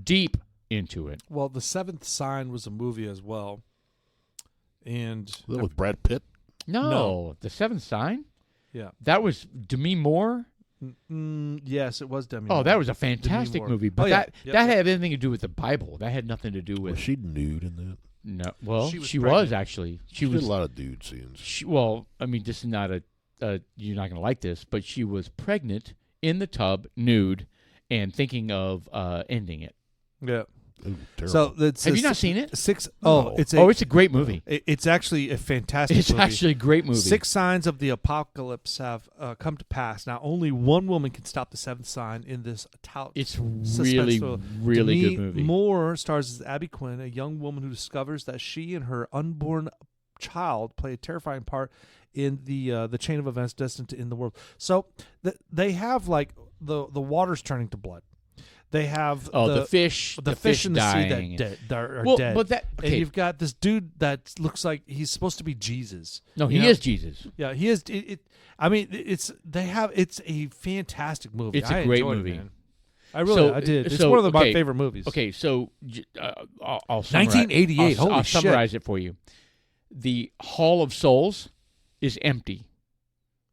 Deep into it. Well, The Seventh Sign was a movie as well. And Is that with Brad Pitt? No, No. The Seventh Sign. yeah. That was Demi Moore. Yes, it was Demi. Oh, Moore. that was a fantastic Moore. movie. But Yep. that had everything to do with the Bible. That had nothing to do with. Was she nude in that? No, well, She was she pregnant. was actually. She Did was a lot of dude scenes. well, I mean, this is not you're not going to like this, but she was pregnant in the tub, nude, and thinking of ending it. Yeah. Ooh, terrible. So it's Have you not seen it? No. It's It's a great movie. it's actually a fantastic. It's movie. actually a great movie. 6 signs of the apocalypse have come to pass. Now, only one woman can stop the 7th sign in this It's suspense really, thriller. really Demi good movie. Moore stars as Abby Quinn, a young woman who discovers that she and her unborn child play a terrifying part in the chain of events destined to end the world. So they have like the water's turning to blood. They have the fish in the sea dying. that are Well, dead. but that- And okay. you've got this dude that looks like he's supposed to be Jesus. No, You he know? is Jesus. Yeah, he is. I mean, it's a fantastic movie. It's a I great enjoyed movie. It, man. I did. It's one of my favorite movies. Okay, so I'll summarize. 1988. I'll Holy shit. summarize it for you. The Hall of Souls is empty,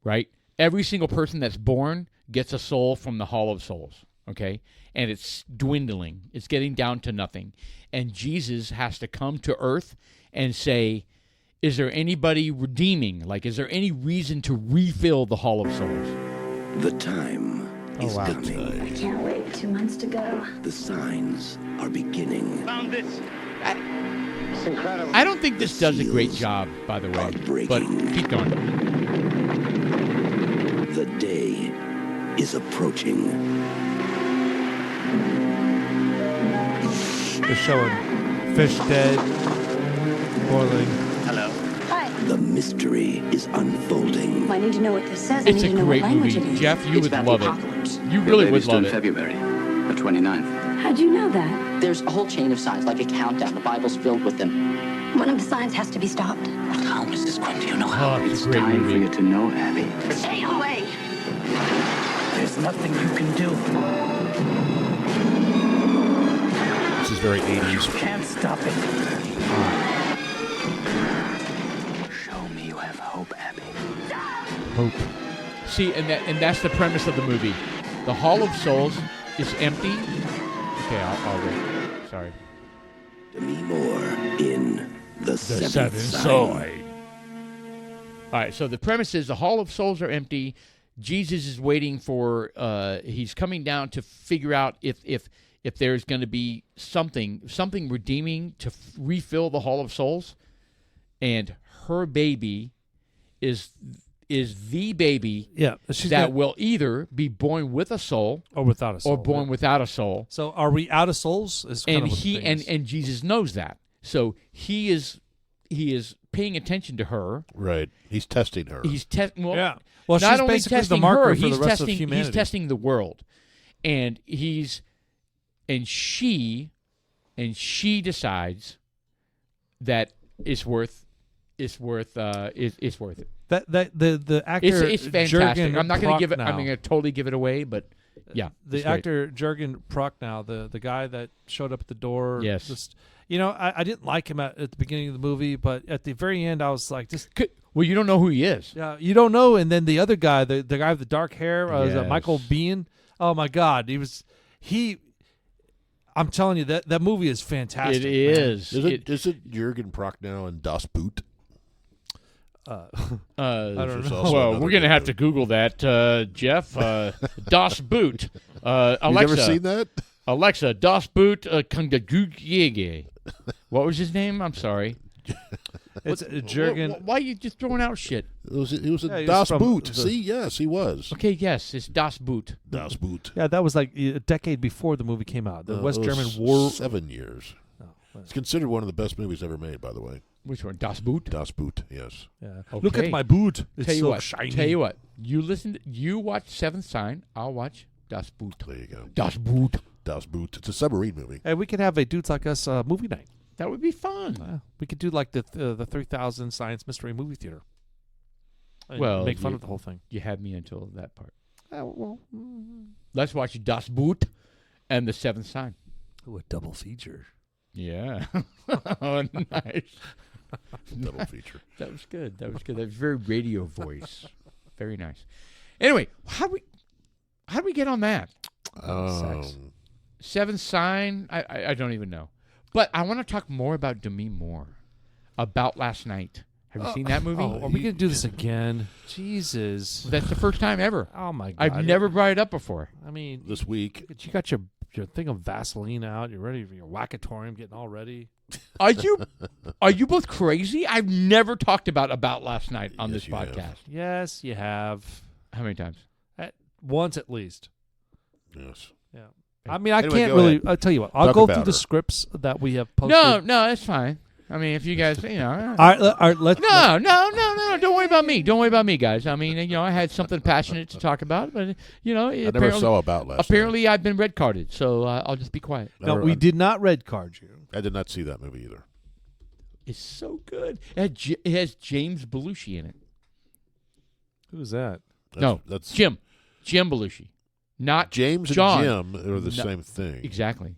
right? Every single person that's born gets a soul from the Hall of Souls, okay? And it's dwindling. It's getting down to nothing. And Jesus has to come to earth and say, is there anybody redeeming? Like, is there any reason to refill the Hall of Souls? The time is coming. I can't wait. 2 months to go. The signs are beginning. I don't think this does a great job, by the way. But keep going. The day is approaching. They're showing fish dead, boiling. Hi. The mystery is unfolding. I need to know what this says. I It's need a to know great what language movie. it is. Jeff, you It's would about love the it. apocalypse. You really Your would baby's love due it. in February, the 29th. How'd you know that? There's a whole chain of signs, like a countdown. The Bible's filled with them. One of the signs has to be stopped. How, Mrs. Quinn, do you know how? Oh, it's It's a great time movie. for you to know, Abby. Stay away. There's nothing you can do. This is very 80s. Can't stop it. Show me you have hope, Abby. Hope. See, and that's the premise of the movie. The Hall of Souls is empty. Okay, I'll wait. Sorry. Demi Moore in The Seventh Sign. All right, so the premise is the Hall of Souls are empty. Jesus is waiting for. He's coming down to figure out if there's going to be something redeeming to refill the Hall of Souls, and her baby is the baby Yeah, she's that will either be born with a soul or without a soul. or born without a soul. So, are we out of souls? Is kind And of what the thing is. and Jesus knows that, so he is paying attention to her. Right. He's testing her. He's testing. Well, Yeah. Well, not she's only basically the testing marker her, for the he's rest testing. of humanity. He's testing the world, and she decides that it's worth it. that the actor It's fantastic. Jürgen I'm not going to give it. I'm Prochnow. going to totally give it away, but yeah, The it's great. actor Jürgen Prochnow, the guy that showed up at the door. Yes. Just, I didn't like him at the beginning of the movie, but at the very end, I was like, just Well, you don't know who he is. yeah, you don't know. And then the other guy, the guy with the dark hair, was Yes. Michael Biehn. Oh my God, I'm telling you that movie is fantastic. It man. is. Is it Jürgen Prochnow and Das Boot? I I don't Which is know. also Well, another we're going to good have to movie. Google that, Jeff. Das Boot. You Alexa. never seen that? Alexa, Das Boot. What was his name? I'm sorry. It's Jürgen. Why are you just throwing out shit? He was Yeah, he was Das from Boot. the- See, yes, he was. Okay, yes, it's Das Boot. Das Boot. Yeah, that was like a decade before the movie came out. The West It was German War. 7 years. Oh, It's considered one of the best movies ever made, by the way. Which one? Das Boot. Das Boot, yes. yeah. Okay. Look at my boot. It's Tell you so what. shiny. Tell you what. You watch Seventh Sign. I'll watch Das Boot. There you go. Das Boot. Das Boot. It's a submarine movie. Hey, we could have a Dudes Like Us movie night. That would be fun. We could do like the 3000 Science Mystery Movie Theater. And Well, make fun you- of the whole thing. You had me until that part. Well, Let's watch Das Boot and the Seventh Sign. a double feature. Yeah. Oh, nice. Double feature. That was good. That was good. That was very radio voice. Very nice. Anyway, How do we get on that? Sex. Seventh Sign? I don't even know. But I want to talk more about Demi Moore. About Last Night. Have you seen that movie? Oh, are we going to do this again? Jesus. That's the first time ever. Oh, my God. I've never brought it up before. I mean, This week. you got your thing of Vaseline out. You're ready for your whackatorium, getting all ready. Are you both crazy? I've never talked about Last Night on Yes, this you have. podcast. Yes, you have. How many times? Once at least. Yes. Yeah. I mean, I Anyway, can't go really. ahead. I'll tell you what. I'll Talk go about through the her. scripts that we have posted. No, that's fine. I mean, if you guys, All right, let's. No. Don't worry about me. Don't worry about me, guys. I mean, I had something passionate to talk about, but I never saw About Last Apparently, I've been red carded, so I'll just be quiet. Night. No, we did not red card you. I did not see that movie either. It's so good. It has James Belushi in it. Who's that? That's Jim Belushi, not James John. and Jim are the same thing. Exactly.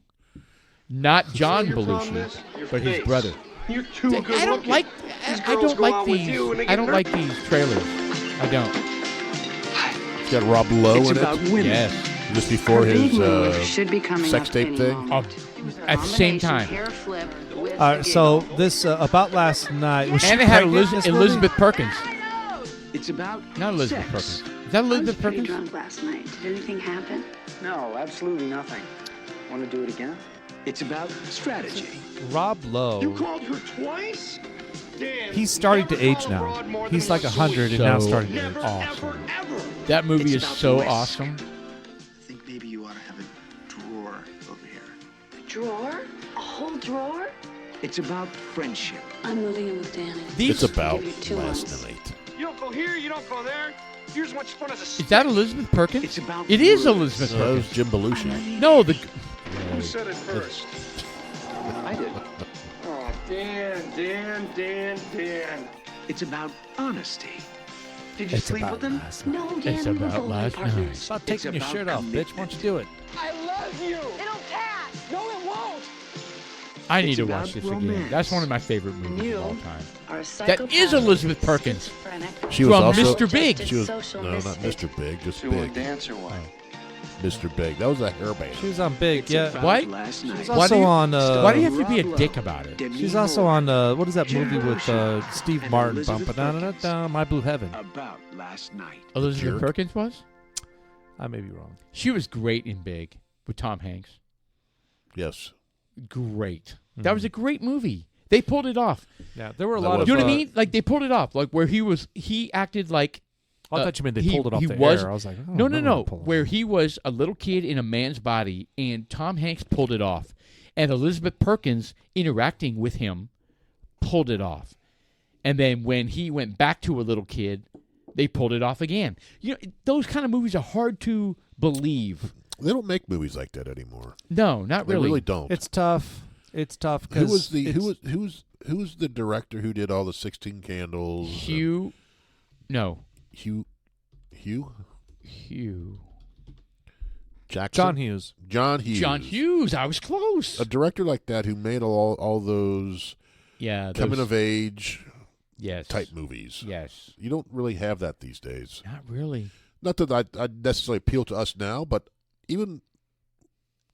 Not John Belushi, but his brother. You're too good I don't looking. like. These I girls don't go like out with these. you and they I get don't hurt. like these trailers. I don't. It's got Rob Lowe It's in about it. women. Yes. Just before his should be coming sex up tape any thing. moment. At the same time. All right, so this About Last Night. Was she And it had pregnant in this movie? Elizabeth Perkins. It's about Not Elizabeth sex. Perkins. Is that Elizabeth Pretty Perkins? drunk last night. Did anything happen? No, absolutely nothing. Want to do it again? It's about strategy. Rob Lowe. You called her twice? Dan, He's starting to never age call a now. broad more He's than like once a 100 week. and now So starting to age. Never, awesome. ever, ever. That movie It's is about so risk. awesome. I think maybe you ought to have a drawer over here. A drawer? A whole drawer? It's about friendship. I'm moving in with Danny. It's about Give you 2 Last months. Night. You don't go here, you don't go there. You're as much fun as a Is that Elizabeth Perkins? It's about It is rules. Elizabeth So that was Perkins. Jim Belushi. No, Who said it first? I did. Oh, Dan. It's about honesty. Did you sleep with him? No, Dan, It's we were about bowling last partners. Stop taking your about shirt off, bitch. Why don't you do it? I love you. It'll pass. No, it won't. I need It's to about watch this again. romance. That's one of my favorite movies You of all time. are a That psychopath, is Elizabeth Perkins. schizophrenic, She was From also Mr. Big. just She was social no, not misfit. Mr. Big, just To a Big. dancer wife. Mr. Big. That was a hairband. She was on Big, It's yeah. about What? last She's night. Why also do you- on. Why do you have to be a Rob dick Lowe, about it? Demi She's also Moore, on. What is that Jim movie with Belushi, Steve and Martin? Elizabeth Bum-ba-da-da-da, My Blue Heaven. About last night. Elizabeth Jerk. Perkins was? I may be wrong. She was great in Big with Tom Hanks. Yes. Great. That was a great movie. They pulled it off. Yeah, there were a That lot was- of. You know what I mean? Like they pulled it off. Like where he acted like. I thought you meant they he- pulled it off he the was- air. I was like, oh, No. Where he was a little kid in a man's body, and Tom Hanks pulled it off, and Elizabeth Perkins interacting with him pulled it off, and then when he went back to a little kid, they pulled it off again. You know, those kind of movies are hard to believe. They don't make movies like that anymore. No, not They really. really don't. It's tough. It's tough. who was the it's- who was the director who did all the 16 Candles? Hugh. No. Hugh Jackson. John Hughes. John Hughes. John Hughes. I was close. A director like that who made all those Yeah. coming those- of age yes. type movies. Yes. You don't really have that these days. Not really. Not that I necessarily appeal to us now, but even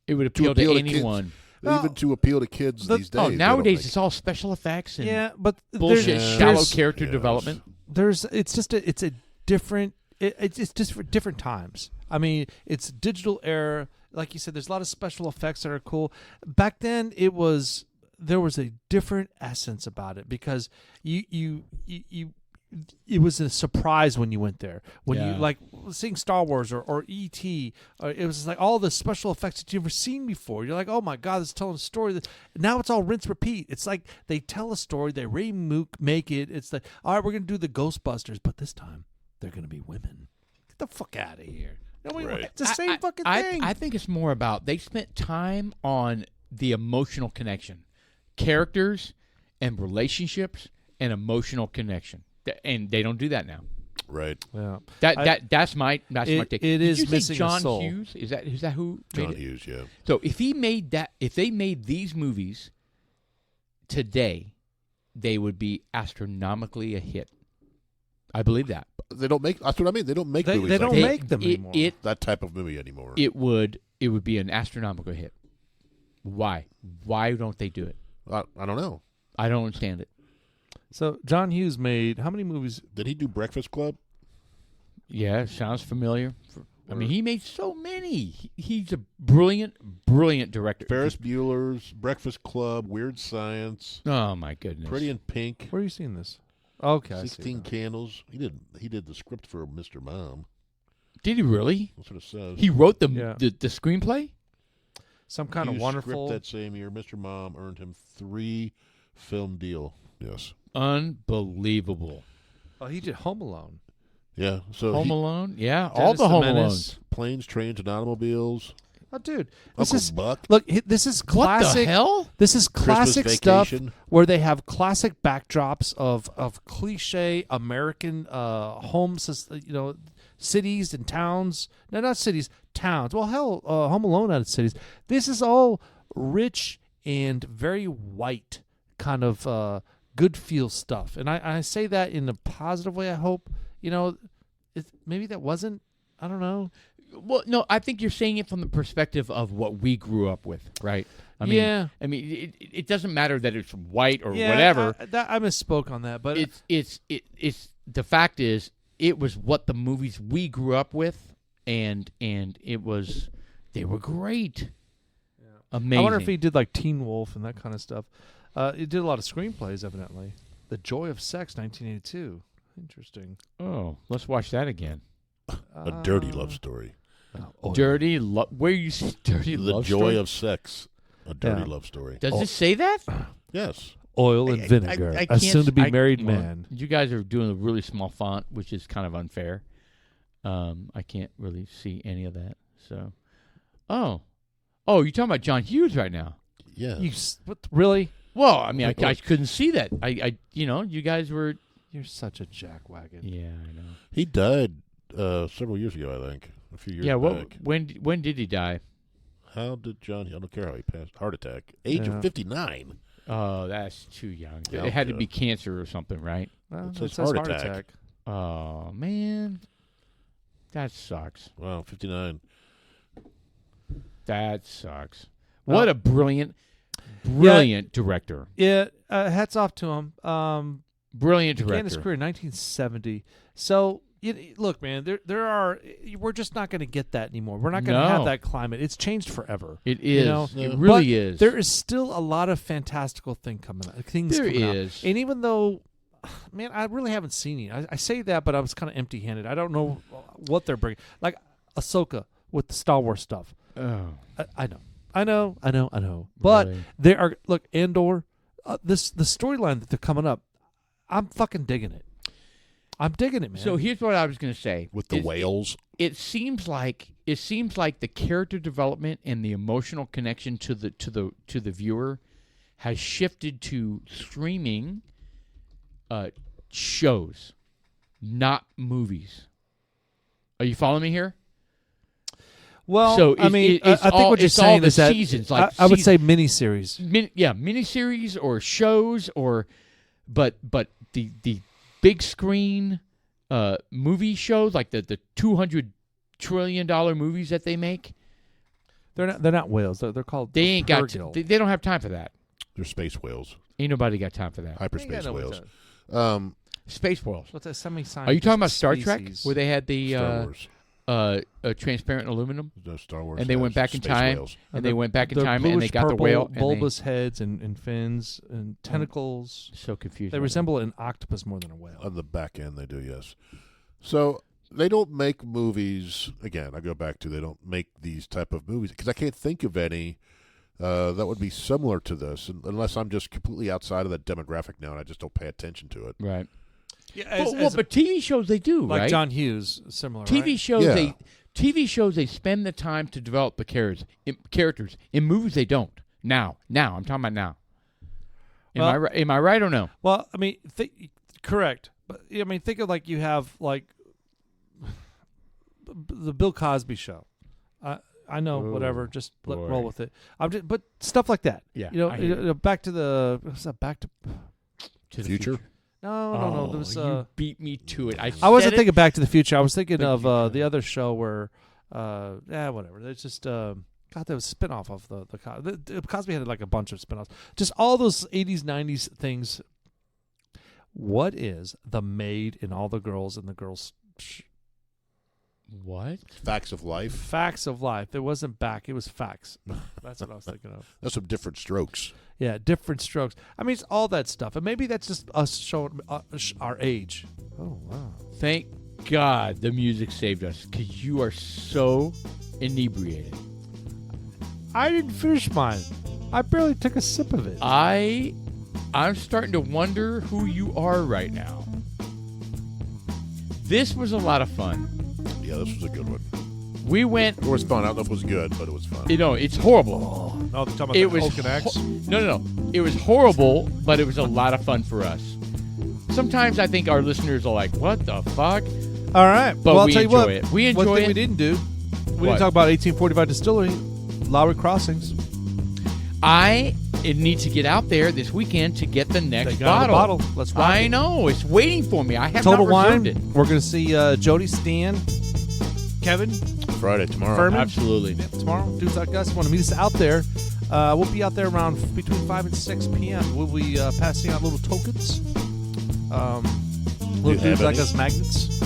It would appeal to appeal to kids. anyone. Well, even to appeal to kids these days. Oh, they don't nowadays make it's all special effects and Yeah, but bullshit, there's- shallow there's- character Yes. development. It's just it's a different. It's just for different times. I mean, it's digital era. Like you said, there's a lot of special effects that are cool. Back then, there was a different essence about it because you it was a surprise when you went there. When Yeah. you like seeing Star Wars or E.T., it was like all the special effects that you've never seen before. You're like, oh my God, this is telling a story. Now it's all rinse repeat. It's like they tell a story, they remake it. It's like, all right, we're gonna do the Ghostbusters, but this time they're gonna be women. Get the fuck out of here. No, Right. it's the same fucking thing. I think it's more about they spent time on the emotional connection, characters and relationships and emotional connection, and they don't do that now. Right. yeah. That's my take. It Did is you say missing a John soul. Hughes? Is that who John made it? Hughes, yeah. So if they made these movies today, they would be astronomically a hit. I believe that. They don't make. That's what I mean. They don't make movies. They like don't that. make them anymore. That type of movie anymore. It would be an astronomical hit. Why? Why don't they do it? I don't know. I don't understand it. So John Hughes made how many movies? Did he do Breakfast Club? Yeah, sounds familiar. I mean, he made so many. He's a brilliant, brilliant director. Ferris Bueller's Breakfast Club, Weird Science. Oh my goodness! Pretty in Pink. Where are you seeing this? Okay, 16 Candles. He did the script for Mr. Mom. Did he really? That's what it says. He wrote the screenplay. Some kind of wonderful. Script that same year, Mr. Mom earned him 3 film deal. Yes. Unbelievable. Oh, he did Home Alone. Yeah. So Home Alone. Yeah, Dennis all the Home Menace. Alones. Planes, Trains, and Automobiles. Oh, dude, Uncle Buck. Look. This is classic. What the hell? This is classic Christmas stuff Vacation. where they have classic backdrops of cliche American homes, cities and towns. No, not cities, towns. Well, hell, Home Alone out of cities. This is all rich and very white kind of good feel stuff, and I say that in a positive way. I hope maybe that wasn't. I don't know. Well, no, I think you're saying it from the perspective of what we grew up with, right? I mean, it doesn't matter that it's white or whatever. I misspoke on that, but it's the fact is it was what the movies we grew up with, and they were great, amazing. I wonder if he did like Teen Wolf and that kind of stuff. He did a lot of screenplays, evidently. The Joy of Sex, 1982. Interesting. Oh, let's watch that again. A dirty love story. Dirty love. Where you see dirty love story? The Joy of Sex. A dirty love story. Does it say that? Yes. Oil and vinegar. I A can't- soon-to-be married man. You guys are doing a really small font, which is kind of unfair. I can't really see any of that. So, oh, you're talking about John Hughes right now. Yeah. Really? Well, I mean, I couldn't see that. You guys were. You're such a jackwagon. Yeah, I know. He died several years ago, I think. A few years back. When did he die? How did John? I don't care how he passed. Heart attack. Age of 59. Oh, that's too young. Yeah, It had to be cancer or something, right? Well, It says says heart attack. Oh man, that sucks. Wow, 59. That sucks. Well, What a brilliant director. Yeah, hats off to him. Brilliant Began director. his career in 1970. So, look, man, we're just not going to get that anymore. We're not going to have that climate. It's changed forever. It is. It really but is. There is still a lot of fantastical things coming out. And even though, man, I really haven't seen it. I say that, but I was kind of empty-handed. I don't know what they're bringing. Like Ahsoka with the Star Wars stuff. Oh. I know. But Really? there are, look, Andor, the storyline that they're coming up, I'm fucking digging it. I'm digging it, man. So here's what I was going to say. With the whales. It seems like the character development and the emotional connection to the viewer has shifted to streaming shows, not movies. Are you following me here? Well, So I mean, I think what you're it's all saying the is that seasons, like I would say miniseries. Miniseries or shows but the big screen movie shows like the $200 trillion movies that they make. They're not whales. They're called. They ain't got. They don't have time for that. They're space whales. Ain't nobody got time for that. Hyperspace whales. Space whales. What's a semi-scientist? Are you talking about Star Trek, species? where they had the Star Wars. transparent aluminum, No, Star Wars. and they went back in space time, whales. and they went back in They're time, and they bluish got the purple, whale, and bulbous heads and fins and tentacles. so confused. They resemble an octopus more than a whale. On the back end, they do, yes. So they don't make movies. Again, I go back to they don't make these type of movies because I can't think of any that would be similar to this, unless I'm just completely outside of that demographic now and I just don't pay attention to it. right. Yeah, But TV shows they do, like right? John Hughes, similar. TV right? shows Yeah. TV shows they spend the time to develop the characters. In movies they don't. Now I'm talking about now. Am I right or no? Well, I mean, correct. But I mean, think of like you have like the Bill Cosby show. I know, whatever. Just roll with it. But stuff like that. Yeah, You I hear know, back to the what's that? Back to Future? No. There was. You beat me to it. I wasn't thinking Back to the Future. I was thinking of the other show where, whatever. There's just God, there was a spinoff of the Cosby had like a bunch of spinoffs. Just all those 80s, 90s things. What is the maid in All the Girls and the Girls? What? Facts of Life. Facts of Life. It wasn't back. It was facts. That's what I was thinking of. That's some Different Strokes. Yeah, Different Strokes. I mean, it's all that stuff. And maybe that's just us showing our age. Oh, wow. Thank God the music saved us, because you are so inebriated. I didn't finish mine. I barely took a sip of it. I'm starting to wonder who you are right now. This was a lot of fun. Yeah, this was a good one. We went. It was fun. I don't know if it was good, but it was fun. It's horrible. No, they're talking about the Hulk and X. No. It was horrible, but it was a lot of fun for us. Sometimes I think our listeners are like, "What the fuck?" All right, but I'll we tell you enjoy what. it. We enjoy one thing it. we didn't do. We What? didn't talk about 1845 Distillery, Lowry Crossings. I need to get out there this weekend to get the next They got bottle. the bottle. Let's rock I it. know. It's waiting for me. I have Total not reserved Wine. it. We're going to see Jody, Stan, Kevin, Friday, tomorrow. Furman. Absolutely. Yep, tomorrow. Dudes like us want to meet us out there. We'll be out there around between 5 and 6 p.m. We'll be passing out little tokens. Little dudes like us magnets.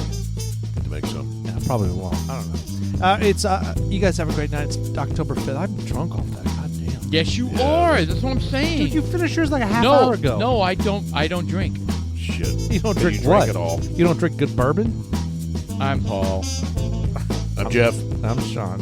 To make some. Yeah, probably won't. I don't know. It's you guys have a great night. It's October 5th. I'm drunk off that. God damn. Yes, you are. That's what I'm saying. Dude, you finished yours like a half hour ago. No, I don't. I don't drink. Shit. You don't Can drink you what? Drink it all. You don't drink good bourbon? I'm Paul. I'm Jeff. I'm Sean.